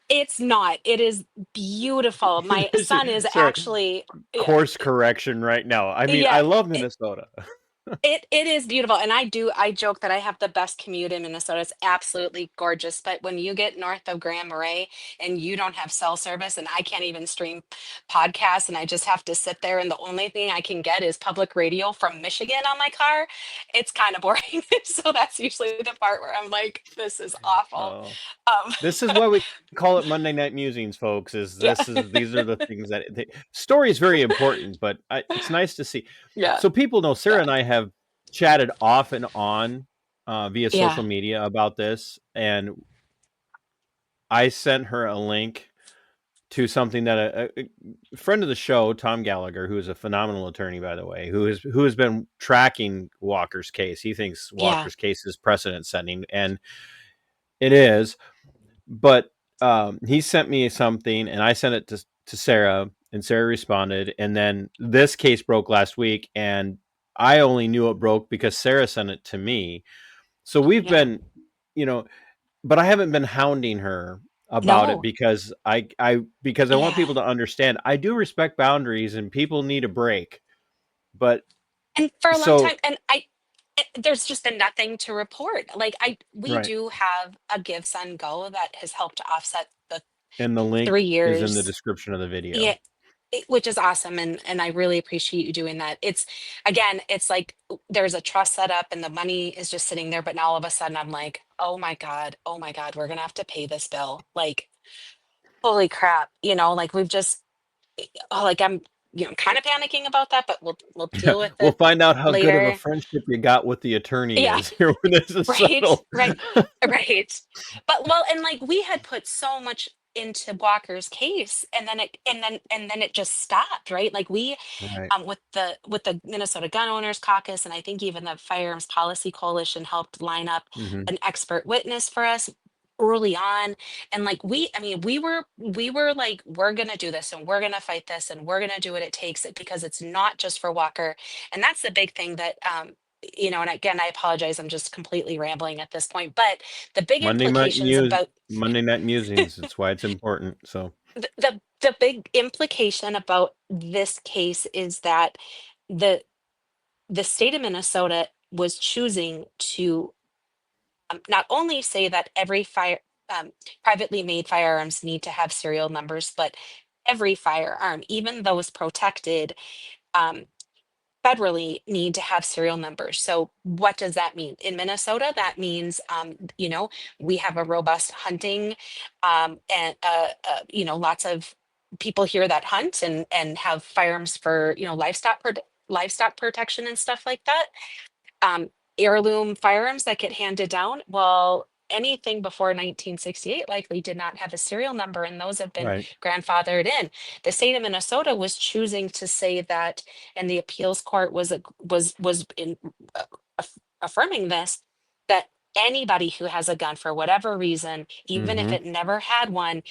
it's not. It is beautiful. My son is Sorry, actually, yeah, course correction right now. I mean, yeah. I love Minnesota. It is beautiful, and I joke that I have the best commute in Minnesota. It's absolutely gorgeous, but when you get north of Grand Marais and you don't have cell service, and I can't even stream podcasts, and I just have to sit there, and the only thing I can get is public radio from Michigan on my car, it's kind of boring. So that's usually the part where I'm like, this is awful. Oh. Um, This is why we call it Monday Night Musings, folks. yeah, These are the things that story is very important, but it's nice to see. yeah, So people know yeah, Sarah and I have chatted off and on via yeah, social media about this, and I sent her a link to something that a friend of the show, Tom Gallagher, who is a phenomenal attorney, by the way, who has been tracking Walker's case. He thinks yeah, Walker's case is precedent setting, and it is. But he sent me something, and I sent it to Sarah, and Sarah responded. And then this case broke last week, and I only knew it broke because Sarah sent it to me. So we've yeah. been, you know, but I haven't been hounding her about it No, because because I want yeah. people to understand I do respect boundaries and people need a break. But And for a long so time, and there's just been nothing to report. Like we right, do have a Give Sun Go that has helped to offset the and the three link is in the years. description of the video. Yeah, which is awesome, and I really appreciate you doing that. It's again, it's like there's a trust set up and the money is just sitting there, but now all of a sudden I'm like, oh my God, we're gonna have to pay this bill. Like, holy crap, like we've just oh, like I'm kind of panicking about that, but we'll deal with We'll it find out how good of a later. friendship you got with the attorney Yeah. is here when this is Right, settled. right, right. But well, and like we had put so much into Walker's case, and then it just stopped, right? Like we Right. with the Minnesota Gun Owners Caucus, and I think even the Firearms Policy Coalition helped line up Hmm. an expert witness for us early on. And like I mean, we were like, we're gonna do this and we're gonna fight this and we're gonna do what it takes, because it's not just for Walker. And that's the big thing that and again, I apologize, I'm just completely rambling at this point, but the big implications about Monday Night Musings. That's why it's important. So the big implication about this case is that the the state of Minnesota was choosing to not only say that every um, privately made firearms need to have serial numbers, but every firearm, even those protected, um, federally need to have serial numbers. So what does that mean? In Minnesota, that means, we have a robust hunting, and lots of people here that hunt and have firearms for, livestock protection and stuff like that. um, Heirloom firearms that get handed down. Well, anything before 1968 likely did not have a serial number, and those have been right. grandfathered in. The state of Minnesota was choosing to say that, and the appeals court was in affirming this, that anybody who has a gun for whatever reason, even if Hmm. it never had one,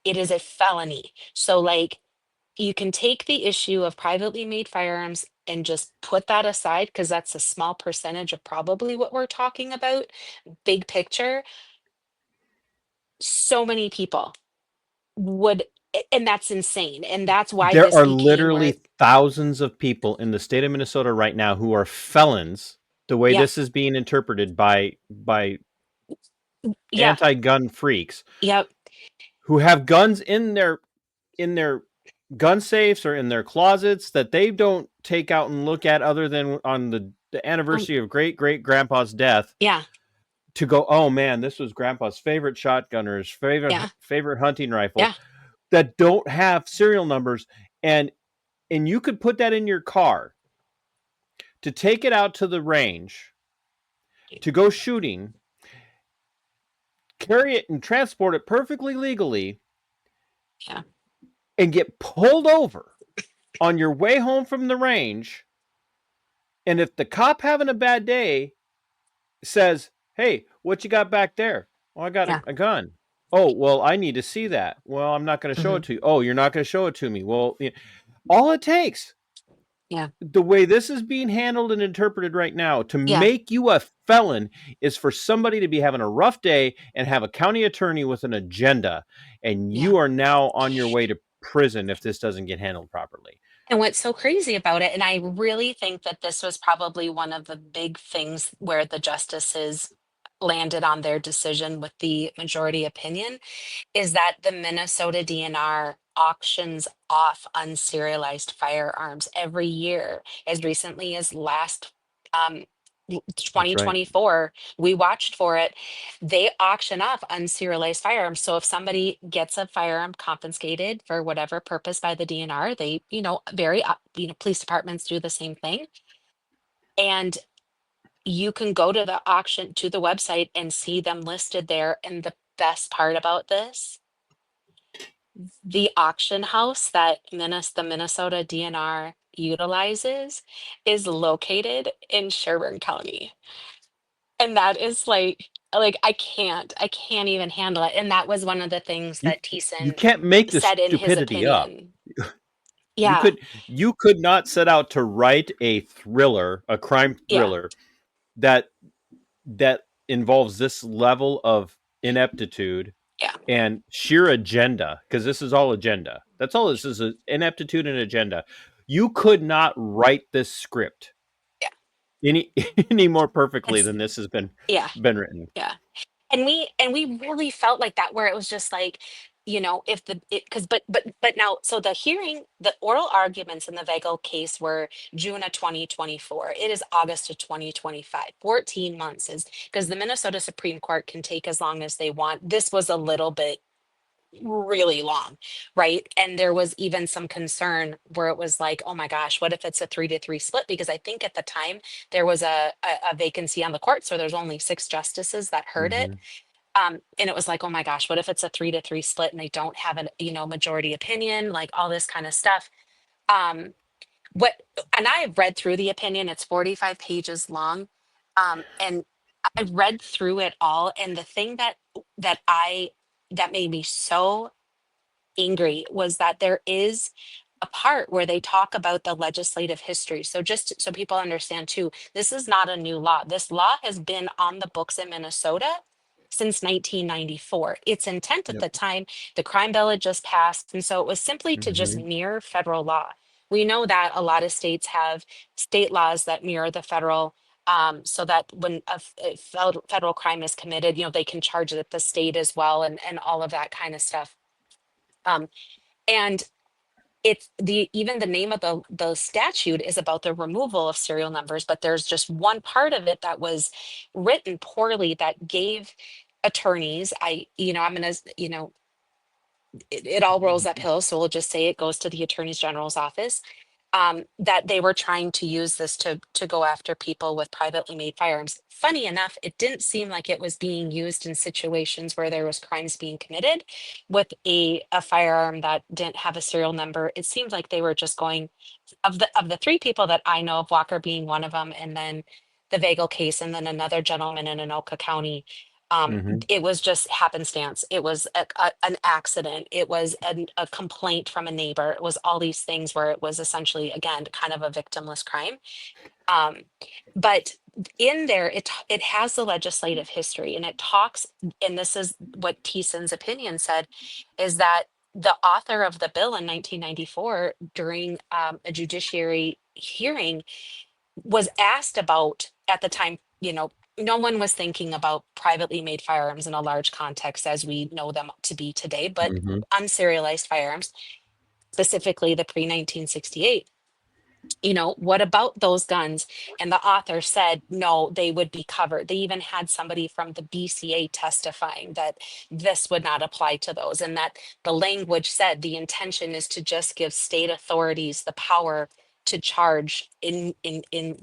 it is a felony. So like you can take the issue of privately made firearms and just put that aside, because that's a small percentage of probably what we're talking about. Big picture, so many people would, and that's insane. And that's why There this are became where, literally thousands of people in the state of Minnesota right now who are felons. The way yeah, this is being interpreted by yeah, anti-gun freaks yep, who have guns in their gun safes or in their closets that they don't take out and look at other than on the um, anniversary of great great grandpa's death yeah, to go, oh man, this was grandpa's favorite shotgun or his yeah, favorite hunting rifle. yeah, that don't have serial numbers, and you could put that in your car to take it out to the range to go shooting, carry it and transport it perfectly legally, Yeah. and get pulled over on your way home from the range. And if the cop having a bad day says, "Hey, what you got back there?" "Well, I got Yeah. a gun." "Oh, well, I need to see that." "Well, I'm not going to show Hmm. it to you." "Oh, you're not going to show it to me." Well, all it takes, Yeah. the way this is being handled and interpreted right now, to Yeah. make you a felon is for somebody to be having a rough day and have a county attorney with an agenda, and Yeah. you are now on your way to prison if this doesn't get handled properly. And what's so crazy about it, and I really think that this was probably one of the big things where the justices landed on their decision with the majority opinion, is that the Minnesota DNR auctions off unserialized firearms every year. As recently as last um, That's right. 2024, we watched for it. They auction off unserialized firearms. So if somebody gets a firearm confiscated for whatever purpose by the DNR, they, police departments do the same thing. And you can go to the auction, to the website, and see them listed there. And the best part about this, the auction house that the Minnesota DNR utilizes is located in Sherburne County. And that is like I can't even handle it. And that was one of the things You that you Thiessen can't make this said in his stupidity up. opinion. You Yeah, could you could not set out to write a thriller, a crime yeah, thriller that involves this level of ineptitude yeah, and sheer agenda, because this is all agenda. That's all this is ineptitude and agenda. You could not write this script yeah. any any more perfectly It's than this has yeah, been written. yeah. And we really felt like that, where it was just like, if the it because but now, so the oral arguments in the Vagel case were June of 2024. It is August of 2025. 14 months is because the Minnesota Supreme Court can take as long as they want. This was a little bit really long, right? And there was even some concern where it was like, oh my gosh, what if it's a 3-3 split? Because I think at the time there was a vacancy on the court, so there's only 6 justices that heard it. Mhm. And it was like, oh my gosh, what if it's a 3-3 split and they don't have an majority opinion, like all this kind of stuff. Um, what and I have read through the opinion. It's 45 pages long, and I read through it all. And the thing that made me so angry was that there is a part where they talk about the legislative history. So just so people understand too, this is not a new law. This law has been on the books in Minnesota since 1994. Its intent at Yep. the time, the crime bill had just passed, and so it was simply to just Mhm. mirror federal law. We know that a lot of states have state laws that mirror the federal, so that when a federal crime is committed, they can charge it at the state as well, and all of that kind of stuff. Um, and it's even the name of the statute is about the removal of serial numbers, but there's just one part of it that was written poorly that gave attorneys, I'm gonna, it all rolls uphill, so we'll just say it goes to the attorney general's office, that they were trying to use this to go after people with privately made firearms. Funny enough, it didn't seem like it was being used in situations where there was crimes being committed with a firearm that didn't have a serial number. It seemed like they were just going, of the 3 people that I know of, Walker being one of them, and then the Vagel case, and then another gentleman in Anoka County. Mhm. It was just happenstance. It was an accident. It was a complaint from a neighbor. It was all these things where it was essentially, again, kind of a victimless crime. Um, but in there, it has the legislative history, and it talks, and this is what Thiessen's opinion said, is that the author of the bill in 1994, during a judiciary hearing, was asked about, at the time, no one was thinking about privately made firearms in a large context as we know them to be today, but Mhm. unserialized firearms, specifically the pre 1968. What about those guns? And the author said, no, they would be covered. They even had somebody from the BCA testifying that this would not apply to those, and that the language said the intention is to just give state authorities the power to charge in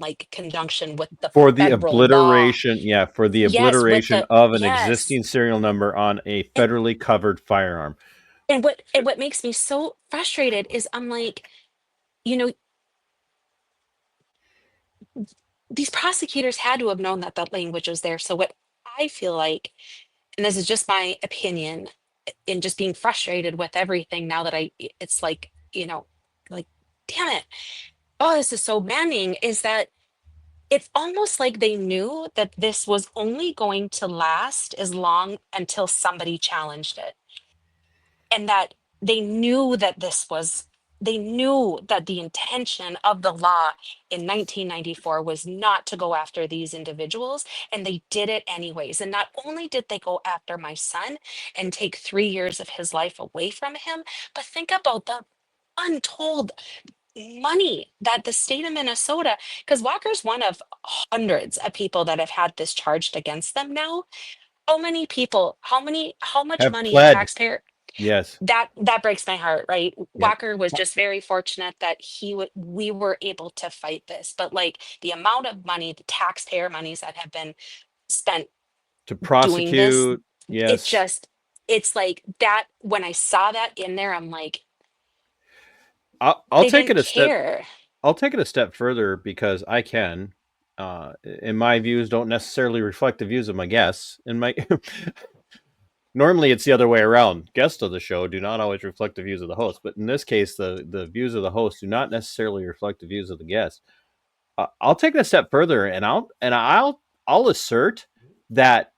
like conjunction with the For the federal law. obliteration, yeah, for the Yes, with obliteration the of an yes. existing serial number on a federally covered firearm. And what makes me so frustrated is I'm like, you know, these prosecutors had to have known that that language was there. So what I feel like, and this is just my opinion, in just being frustrated with everything now that it's like, like, damn it. Oh, this is so maddening, is that it's almost like they knew that this was only going to last as long until somebody challenged it. And that they knew that the intention of the law in 1994 was not to go after these individuals, and they did it anyways. And not only did they go after my son and take 3 years of his life away from him, but think about the untold money that the state of Minnesota, because Walker's one of hundreds of people that have had this charged against them now. How much Have money a pled. taxpayer, Yes. that breaks my heart, right? Yep. Walker was just very fortunate that we were able to fight this, but like the amount of money, the taxpayer monies that have been spent To doing this, prosecute. it Yes. just it's like that. When I saw that in there, I'm like, I'll they take it didn't a step. care. I'll take it a step further because I can. And my views don't necessarily reflect the views of my guests. And my normally it's the other way around. Guests of the show do not always reflect the views of the host, but in this case, the views of the host do not necessarily reflect the views of the guest. I'll take it a step further, and I'll assert that.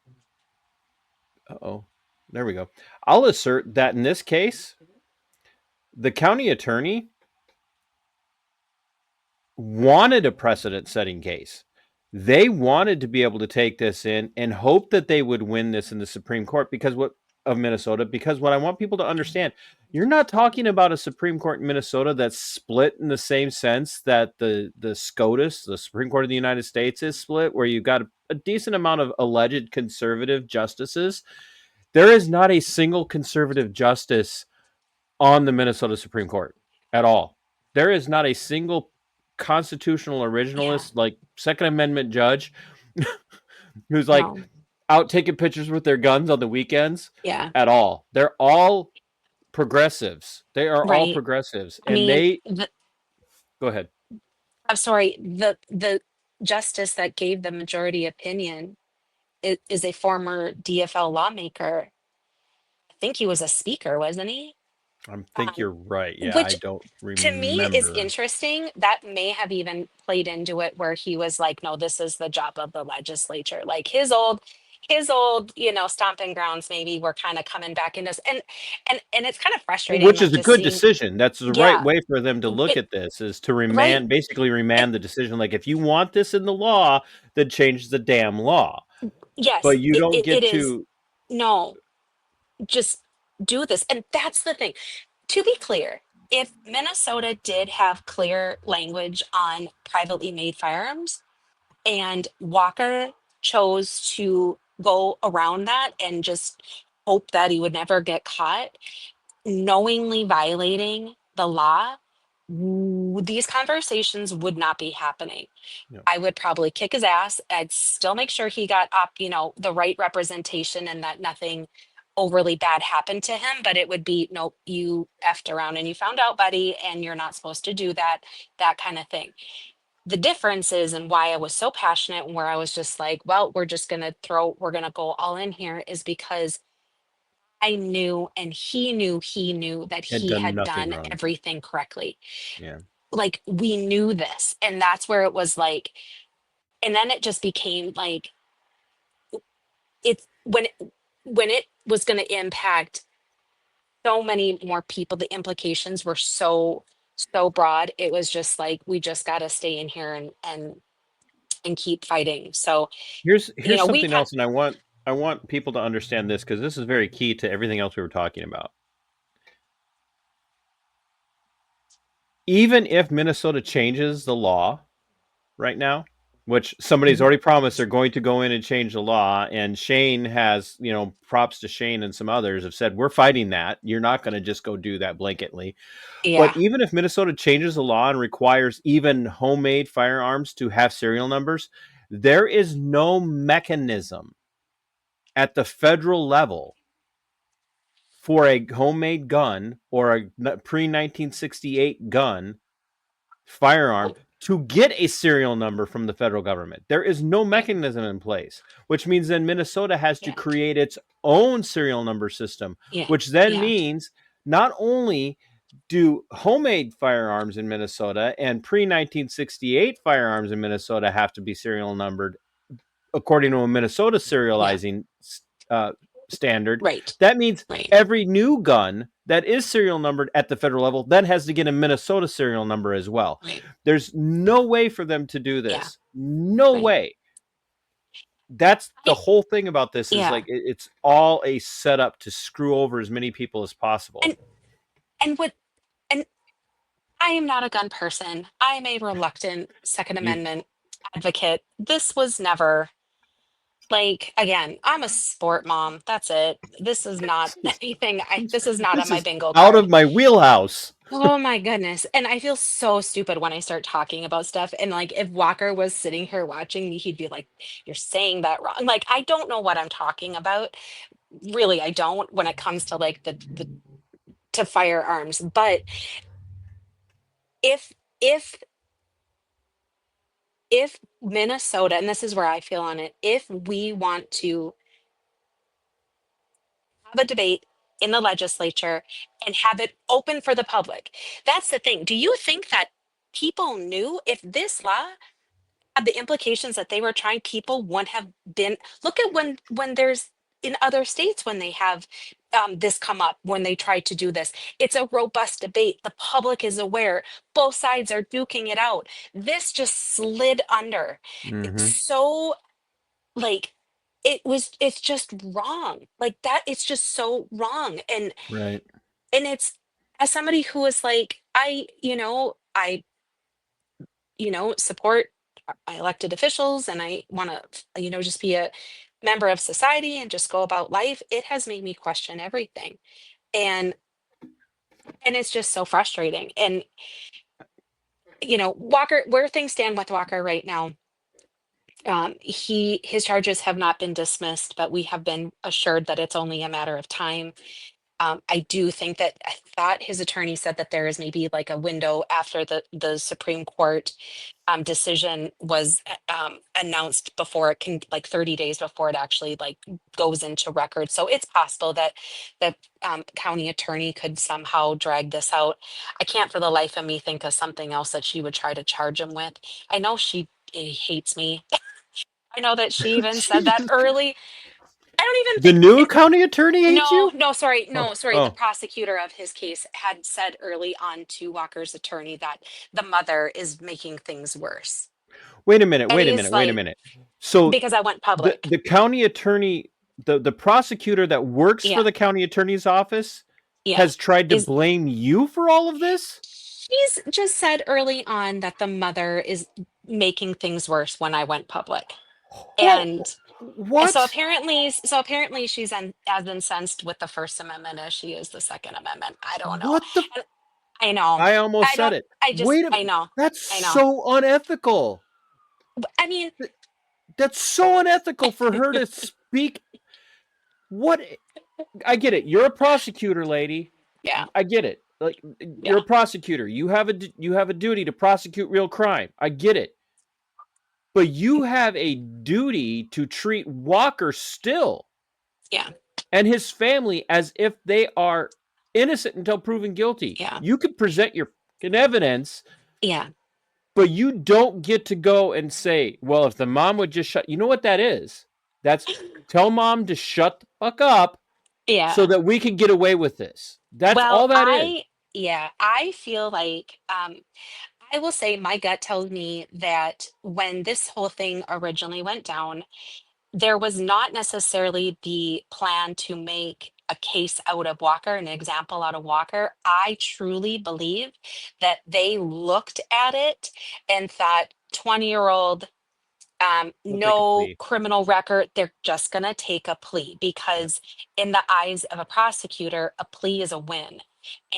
Oh, there we go. I'll assert that in this case, the county attorney wanted a precedent-setting case. They wanted to be able to take this in and hope that they would win this in the Supreme Court of Minnesota. Because what I want people to understand, you're not talking about a Supreme Court in Minnesota that's split in the same sense that the SCOTUS, the Supreme Court of the United States, is split, where you've got a decent amount of alleged conservative justices. There is not a single conservative justice on the Minnesota Supreme Court at all. There is not a single constitutional Yeah, originalist, like Second Amendment judge, who's like no, out taking pictures with their guns on the weekends yeah, at all. They're all progressives. They are all right. progressives. I And mean, they go ahead. I'm sorry, the justice that gave the majority opinion is a former DFL lawmaker. I think he was a speaker, wasn't he? I think Um, you're right. Yeah, I which don't to me is remember. interesting. That may have even played into it, where he was like, no, this is the job of the legislature. Like his old, stomping grounds maybe were kind of coming back in us. And it's kind of frustrating, Which like is a just good seeing, decision. That's the right yeah, way for them to look it, at this, is to right. basically It, remand the decision. Like, if you want this in the law, then change the damn law. yes, But you it, don't it, it get is. to. No, just do this. And that's the thing. To be clear, if Minnesota did have clear language on privately made firearms, and Walker chose to go around that and just hope that he would never get caught, knowingly violating the law, these conversations would not be happening. You know, I would probably kick his ass. I'd still make sure he got up, the right representation, and that nothing overly bad happened to him. But it would be, nope, you effed around and you found out, buddy, and you're not supposed to do that, that kind of thing. The difference is, and why I was so passionate, and where I was just like, well, we're going to go all in here, is because I knew, and he knew that had he done had nothing done wrong. everything correctly. Yeah. Like, we knew this. And that's where it was like, and then it just became like, it's when it was going to impact so many more people, the implications were so broad. It was just like, we just got to stay in here and keep fighting. So, Here's we something kind. else, and I want people to understand this, because this is very key to everything else we were talking about. even if Minnesota changes the law right now, which somebody's Mhm. already promised they're going to go in and change the law, and Shane has, props to Shane and some others have said we're fighting that. You're not going to just go do that blanketly. But Yeah, even if Minnesota changes the law and requires even homemade firearms to have serial numbers, there is no mechanism at the federal level for a homemade gun or a pre 1968 gun firearm to get a serial number from the federal government. There is no right. mechanism in place, which means then Minnesota has to Yeah, create its own serial number system, yeah, which then yeah, means not only do homemade firearms in Minnesota and pre 1968 firearms in Minnesota have to be serial numbered according to a Minnesota yeah. serializing uh, standard. Right, That means right, every new gun that is serial numbered at the federal level then has to get a Minnesota serial number as well. right. There's no way for them to do Yeah, this. No right. way. That's the I, whole thing about this is yeah, like it's all a setup to screw over as many people as possible. and and what and I am not a gun person. I am a reluctant Second You Amendment advocate. This was never like, again, I'm a sport mom. That's it. This is not anything. This is not on this my is bingo out of card. my wheelhouse. Oh my goodness. And I feel so stupid when I start talking about stuff. And like, if Walker was sitting here watching me, he'd be like, "You're saying that wrong." Like, I don't know what I'm talking about. Really, I don't when it comes to like the to firearms. But if if if Minnesota, and this is where I feel on it, if we want to have a debate in the legislature and have it open for the public, that's the thing. Do you think that people knew if this law had the implications that they were trying, people wouldn't have been, look at when there's in other states when they have this come up when they try to do this, it's a robust debate, the public is aware, both sides are duking it out. This just slid under. It's Mm-hmm. so like it's just wrong like that, it's just so wrong. Right. And it's, as somebody who is like, I support my elected officials and I want to just be a member of society and just go about life, it has made me question everything. And and it's just so frustrating. And Walker, where things stand with Walker right now, his charges have not been dismissed, but we have been assured that it's only a matter of time. I do think that, I thought his attorney said that there is maybe like a window after the Supreme Court decision was announced before it can, like 30 days before it actually like goes into record. So it's possible that the county attorney could somehow drag this out. I can't for the life of me think of something else that she would try to charge him with. I know she hates me. I know that she even said that early. I don't even The think new county attorney hates no, you? no, sorry, Oh, no, sorry. The oh. prosecutor of his case had said early on to Walker's attorney that the mother is making things worse. Wait a minute, And wait a he's minute, wait a like, minute. So because I went the public. the county attorney, the prosecutor that works for Yeah, the county attorney's office yeah. has tried to Is blame you for all of this? she's just said early on that the mother is making things worse when I went public. Oh, And what? so apparently she's as incensed with the First Amendment as she is the Second Amendment. I don't know. What the? And I know. I almost I said don't it. I Wait a I know. That's I know. so unethical. I mean, That's so unethical for her to speak. What? I get it. You're a prosecutor, lady. yeah, I get it. Like you're yeah, a prosecutor. You have a duty to prosecute real crime. I get it. But you have a duty to treat Walker still yeah, and his family as if they are innocent until proven guilty. yeah, You could present your fucking evidence, yeah, but you don't get to go and say, well, if the mom would just shut, you know what that is? That's tell mom to shut the fuck up so yeah. that we can get away with this. That's Well, all that is. I feel like I will say my gut tells me that when this whole thing originally went down, there was not necessarily the plan to make a case out of Walker, an example out of Walker, I truly believe that they looked at it and thought 20-year-old, We'll take a no plea. criminal record, they're just going to take a plea Yep. because in the eyes of a prosecutor, a plea is a win.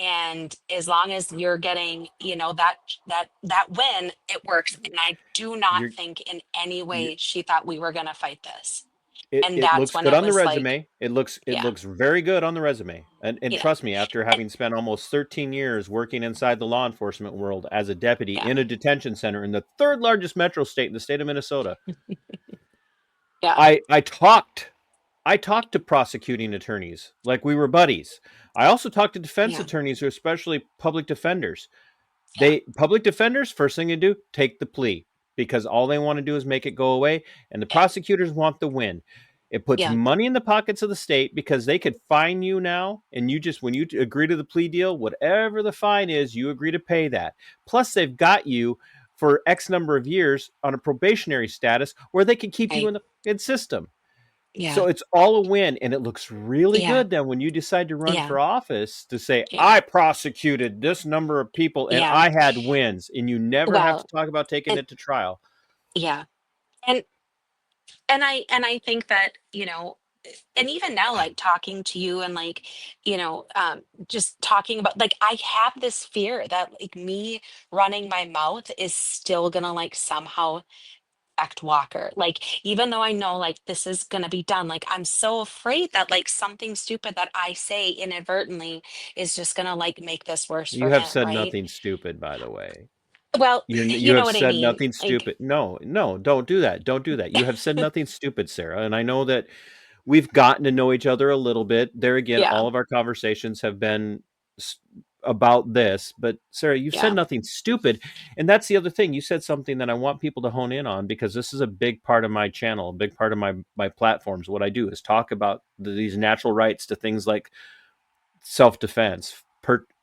And as long as you're getting, that win, it works. And I do not You're, think in any you way she thought we were going to fight this. it, And it that's looks when good it on the was like, resume. It yeah, looks very good on the resume. And yeah, trust me, after and, having spent almost 13 years working inside the law enforcement world as a deputy yeah, in a detention center in the third largest metro state in the state of Minnesota, yeah, I talked to prosecuting attorneys like we were buddies. I also talked to defense yeah, attorneys, or especially public defenders. yeah, Public defenders, first thing they do, take the plea, because all they want to do is make it go away, and the yeah, prosecutors want the win. It puts yeah, money in the pockets of the state, because they could fine you now, and you just, when you agree to the plea deal, whatever the fine is, you agree to pay that. Plus, they've got you for X number of years on a probationary status where they can keep you right, in the system. yeah, So it's all a win, and it looks really yeah, good then when you decide to run yeah, for office to say, yeah, I prosecuted this number of people and yeah. I had wins, and you never have to Well, talk about taking and it to trial. yeah, and and I think that, and even now, like talking to you and like, just talking about, like, I have this fear that like me running my mouth is still gonna like somehow affect Walker. Like, even though I know like this is gonna be done, like I'm so afraid that like something stupid that I say inadvertently is just gonna like make this worse You for have him, said right? nothing stupid, by the way. Well, You you know have what I said mean. nothing Like, stupid. No, no, don't do that. Don't do that. You have said nothing stupid, Sarah. And I know that we've gotten to know each other a little bit. There again, yeah, all of our conversations have been s- about this. But Sarah, you said yeah, nothing stupid. And that's the other thing. You said something that I want people to hone in on, because this is a big part of my channel, a big part of my platforms. What I do is talk about these natural rights to things like self-defense,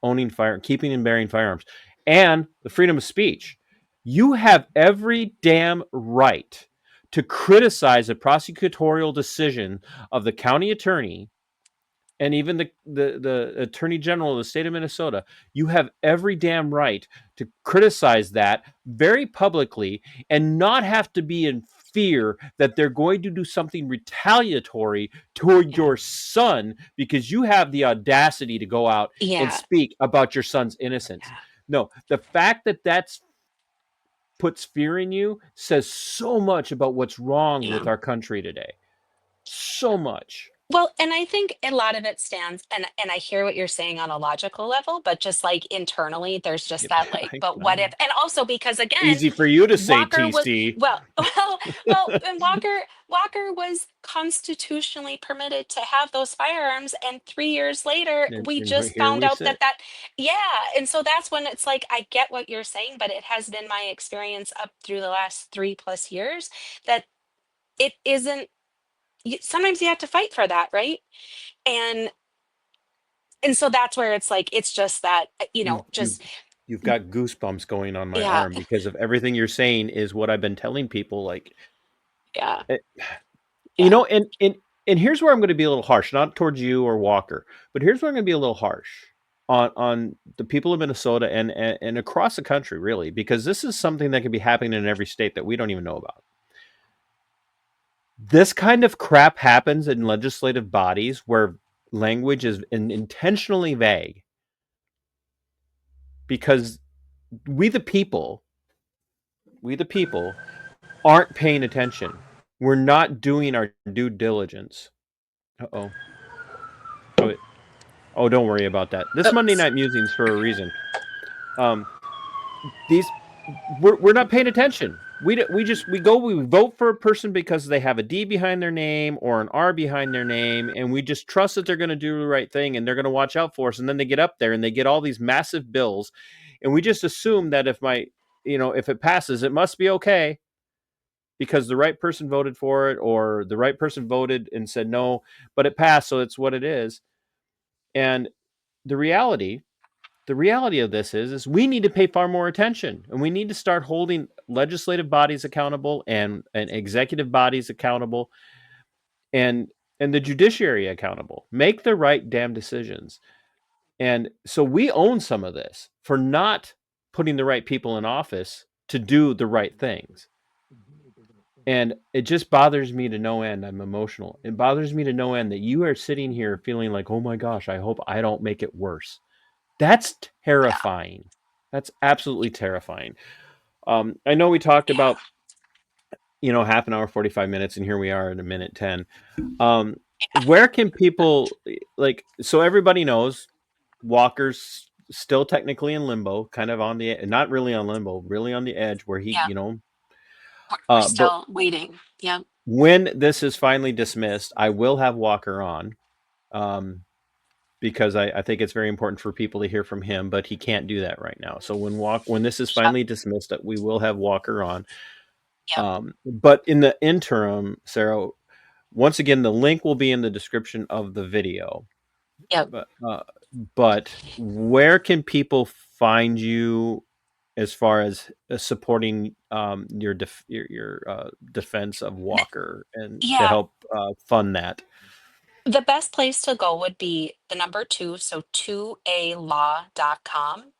owning fire, keeping and bearing firearms, and the freedom of speech. You have every damn right to criticize a prosecutorial decision of the county attorney and even the attorney general of the state of Minnesota. You have every damn right to criticize that very publicly and not have to be in fear that they're going to do something retaliatory toward yeah, your son because you have the audacity to go out and yeah, speak about your son's innocence. yeah. No, the fact that that's puts fear in you says so much about what's wrong Yeah. with our country today. So much. Well, and I think a lot of it stands, and I hear what you're saying on a logical level, but just like internally, there's just Yep. that like, but I what if? know. And also because again, Easy for you to say, Walker was TC. well, and Walker was constitutionally permitted to have those firearms, and 3 years later, And, we and just here found we out sit. yeah, and so that's when it's like I get what you're saying, but it has been my experience up through the last 3+ years that it isn't. Sometimes you have to fight for that, right? And so that's where it's like it's just that You've you've just you've got goosebumps going on my yeah, arm because of everything you're saying is what I've been telling people. Like, yeah, eh, yeah, and here's where I'm going to be a little harsh, not towards you or Walker, but here's where I'm going to be a little harsh on the people of Minnesota and across the country, really, because this is something that could be happening in every state that we don't even know about. This kind of crap happens in legislative bodies where language is intentionally vague, because we the people, we the people aren't paying attention. We're not doing our due diligence. Uh-oh. Oh, oh, don't worry about that. This Monday oops, night musings for a reason. Um, these we're not paying attention. We vote for a person because they have a D behind their name or an R behind their name, and we just trust that they're going to do the right thing and they're going to watch out for us. And then they get up there and they get all these massive bills, and we just assume that if it passes, it must be okay because the right person voted for it, or the right person voted and said no, but it passed, so it's what it is. And the reality the reality of this is we need to pay far more attention, and we need to start holding legislative bodies accountable and executive bodies accountable, and and the judiciary accountable. Make the right damn decisions. And so we own some of this for not putting the right people in office to do the right things. And it just bothers me to no end. I'm emotional. It bothers me to no end that you are sitting here feeling like, oh my gosh, I hope I don't make it worse. That's Yeah. terrifying. That's absolutely terrifying. I know we talked Yeah. about, half an hour, 45 minutes, and here we are at a minute 10. Where can people, so everybody knows Walker's still technically in limbo, kind of on the, not really on limbo, really on the edge where he, Yeah. We're but still waiting. Yeah. when this is finally dismissed, I will have Walker on, because I think it's very important for people to hear from him, but he can't do that right now. So when this is Yep. finally dismissed, we will have Walker on. Yep. But in the interim, Sarah, once again, the link will be in the description of the video. Yep. But where can people find you as far as supporting your defense of Walker and to Yeah. help fund that? The best place to go would be the number 2, so 2alaw.com.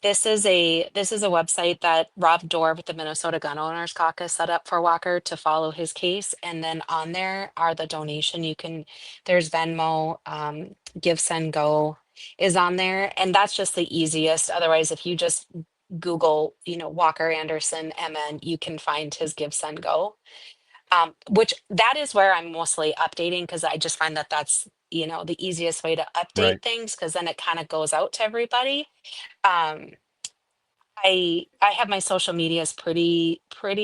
This is a website that Rob Dorr with the Minnesota Gun Owners Caucus set up for Walker to follow his case. And then on there are the donation. There's Venmo, Give, Send, Go is on there. And that's just the easiest. Otherwise, if you just Google, Walker Anderson, MN, you can find his Give, Send, Go. Which that is where I'm mostly updating, because I just find that that's, the easiest way to Right. update things, because then it kind of goes out to everybody. Um, I have my social medias pretty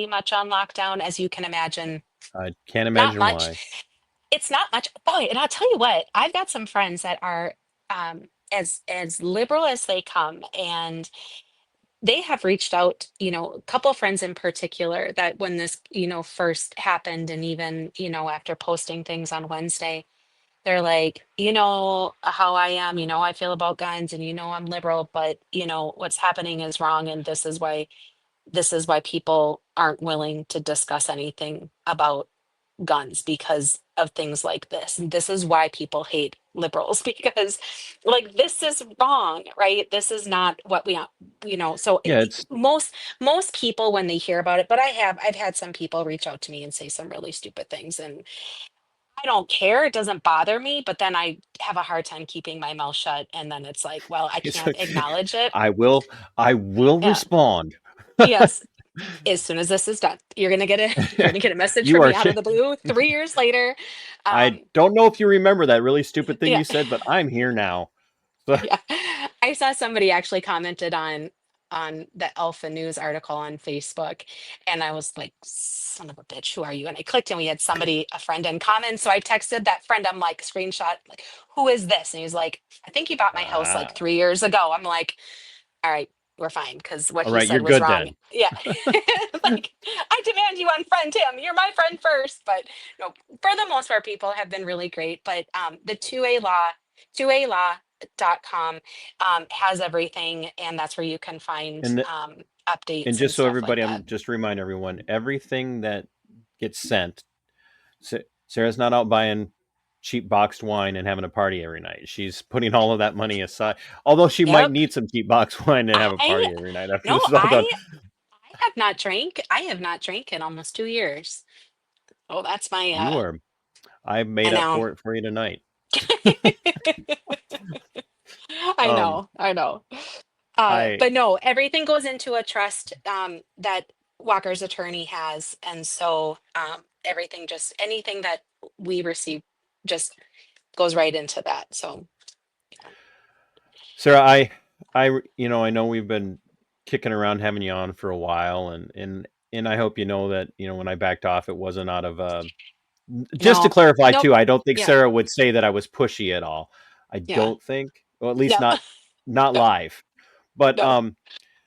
much on lockdown, as you can imagine. I can't Not imagine much. why. It's not much. Boy, and I'll tell you what, I've got some friends that are as liberal as they come, and they have reached out, a couple of friends in particular, that when this, first happened, and even, after posting things on Wednesday, they're like, how I am, I feel about guns, and I'm liberal, but what's happening is wrong, and this is why people aren't willing to discuss anything about guns, because of things like this. And this is why people hate liberals, because, like, this is wrong, right? This is not what we want, so Yeah, it's most people, when they hear about it, but I've had some people reach out to me and say some really stupid things, and I don't care, it doesn't bother me, but then I have a hard time keeping my mouth shut, and then it's like, well, I it's can't acknowledge it. I will Yeah. respond. Yes. As soon as this is done, you're gonna get a message You from are me out of the blue 3 years later. I Um, don't know if you remember that really stupid thing yeah, you said, but I'm here now. So, yeah. I saw somebody actually commented on the Alpha News article on Facebook, and I was like, "Son of a bitch, who are you?" And I clicked, and we had a friend in common. So I texted that friend. I'm like, screenshot, like, "Who is this?" And he's like, "I think he bought my house like ah, 3 years ago." I'm like, all right, we're fine, because what all he right, you're said was good wrong. then. Yeah. Like, I demand you unfriend him. You're my friend first. But no, for the most part, people have been really great. But the 2alaw.com has everything, and that's where you can find And and updates and just so stuff like everybody, that. I'm just to remind everyone, everything that gets sent, Sarah's not out buying cheap boxed wine and having a party every night. She's putting all of that money aside. Although she might Yep. need some cheap boxed wine and have a I party every night after no, this is all done. I have not drank in almost 2 years. Oh, that's my You are I I made up know. for you tonight. I Um know, I know. I But no, everything goes into a trust that Walker's attorney has, and so anything that we receive just goes right into that. So Sarah, I know we've been kicking around having you on for a while, and I hope you know that when I backed off, it wasn't out of just to no, clarify nope, too. I don't think yeah, Sarah would say that I was pushy at all. I yeah, don't think, or at least no, not no, live. But no,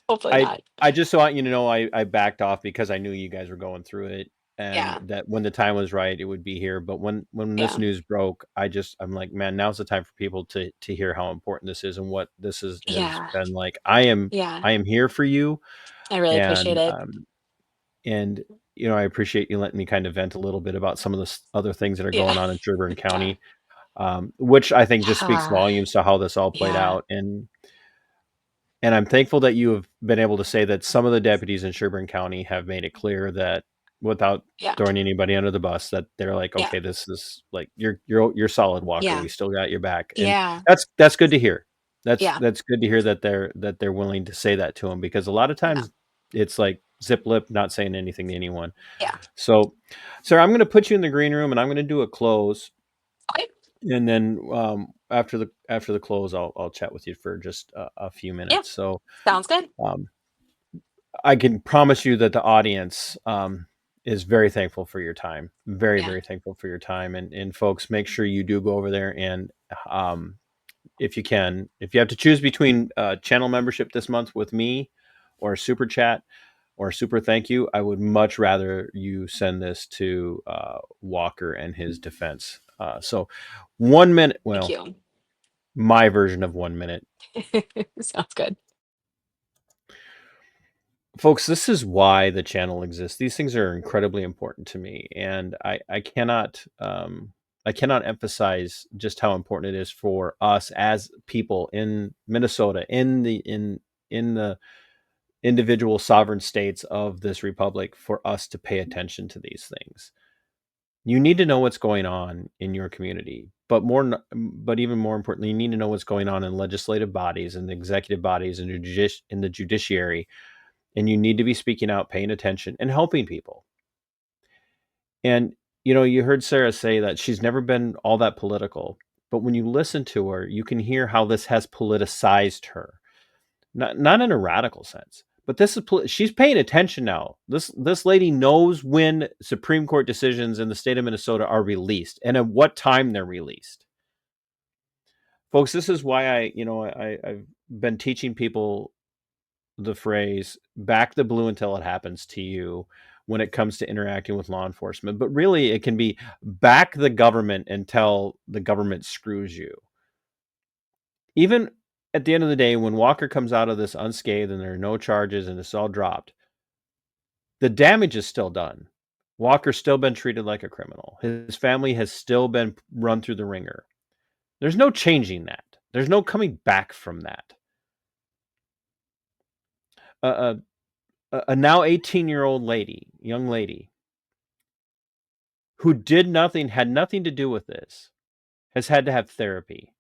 hopefully I not. I just want you to know I backed off because I knew you guys were going through it, and Yeah, that when the time was right, it would be here. But when this yeah, news broke, I'm like, man, now's the time for people to hear how important this is and what this has yeah, been like. I am yeah. I am here for you, I really appreciate and it. and I appreciate you letting me kind of vent a little bit about some of the other things that are Yeah. going on in Sherburne Yeah. County, which I think just speaks Yeah. volumes to how this all played Yeah. out. And I'm thankful that you have been able to say that some of the deputies in Sherburne County have made it clear that, without Yeah. throwing anybody under the bus, that they're like, Yeah. okay, this is like you're solid, Walker. Yeah. We still got your back, and Yeah. that's good to hear. That's Yeah. that's good to hear that they're willing to say that to him, because a lot of Yeah. times it's like zip lip, not saying anything to anyone. Yeah. So, Sarah, I'm going to put you in the green room, and I'm going to do a close, Okay. and then after the close, I'll chat with you for just a few Yeah. minutes. So. Sounds good. Um, I can promise you that the audience is very thankful for your time. Very, Yeah. very thankful for your time. And folks, make sure you do go over there. And if you can, if you have to choose between channel membership this month with me, or a super chat, or a super thank you, I would much rather you send this to Walker and his defense. So 1 minute, Thank well, you. my version of 1 minute. Sounds good. Folks, this is why the channel exists. These things are incredibly important to me, and I cannot emphasize just how important it is for us as people in Minnesota, in the individual sovereign states of this republic, for us to pay attention to these things. You need to know what's going on in your community, but even more importantly, you need to know what's going on in legislative bodies and executive bodies and in the judiciary. And you need to be speaking out, paying attention, and helping people. And you heard Sara say that she's never been all that political, but when you listen to her, you can hear how this has politicized her. Not in a radical sense, but she's paying attention now. This lady knows when Supreme Court decisions in the state of Minnesota are released and at what time they're released. Folks, this is why I've been teaching people the phrase "back the blue until it happens to you" when it comes to interacting with law enforcement. But really, it can be back the government until the government screws you. Even at the end of the day, when Walker comes out of this unscathed and there are no charges and it's all dropped, the damage is still done. Walker's still been treated like a criminal. His family has still been run through the ringer. There's no changing that. There's no coming back from that. A now 18-year-old young lady, who had nothing to do with this, has had to have therapy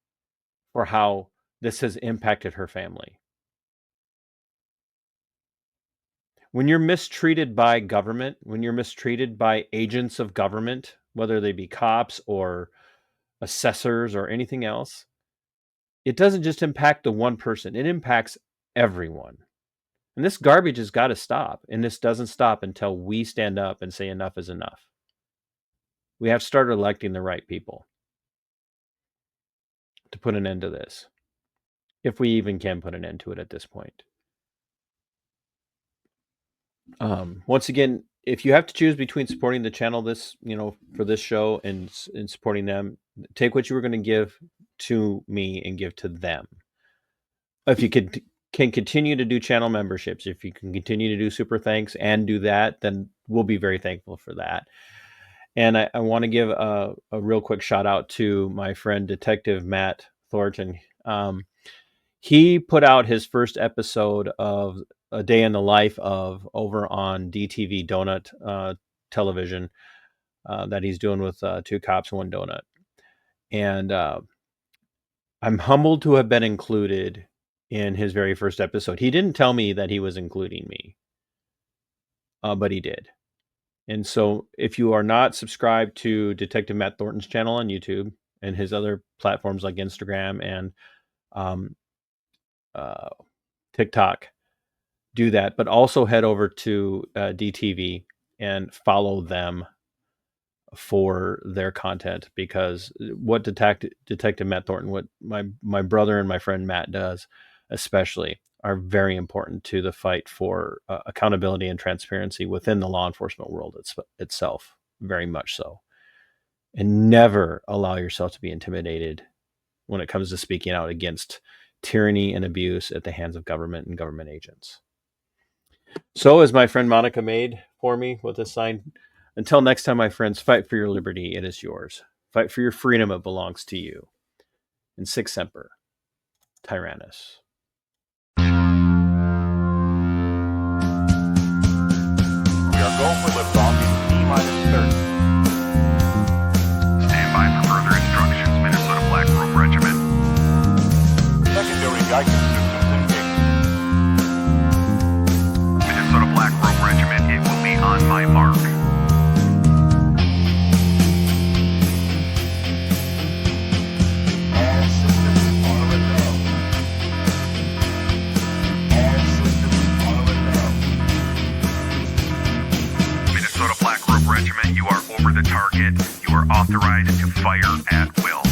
for how this has impacted her family. When you're mistreated by government, when you're mistreated by agents of government, whether they be cops or assessors or anything else, it doesn't just impact the one person, it impacts everyone. And this garbage has got to stop. And this doesn't stop until we stand up and say enough is enough. We have to start electing the right people to put an end to this, if we even can put an end to it at this point. Once again, if you have to choose between supporting the channel for this show and supporting them, take what you were going to give to me and give to them. If you can continue to do channel memberships, if you can continue to do super thanks and do that, then we'll be very thankful for that. And I want to give a real quick shout out to my friend Detective Matt Thornton. He put out his first episode of A Day in the Life of over on DTV Donut television that he's doing with Two Cops, One Donut. And I'm humbled to have been included in his very first episode. He didn't tell me that he was including me, but he did. And so if you are not subscribed to Detective Matt Thornton's channel on YouTube and his other platforms like Instagram and TikTok, do that. But also head over to DTV and follow them for their content, because what Detective Matt Thornton, what my brother and my friend Matt does especially, are very important to the fight for accountability and transparency within the law enforcement world itself, very much so. And never allow yourself to be intimidated when it comes to speaking out against tyranny and abuse at the hands of government and government agents. So, as my friend Monica made for me with this sign. Until next time, my friends, fight for your liberty. It is yours. Fight for your freedom. It belongs to you. And Sic Semper, Tyrannus. We are go for liftoff in T-minus 30. Stand by for further instructions, Minnesota Black Robe Regiment. Secondary guidance systems engaged. Minnesota Black Robe Regiment, it will be on my mark. All systems are a go. All systems are a go. Minnesota Black Robe Regiment, you are over the target. You are authorized to fire at will.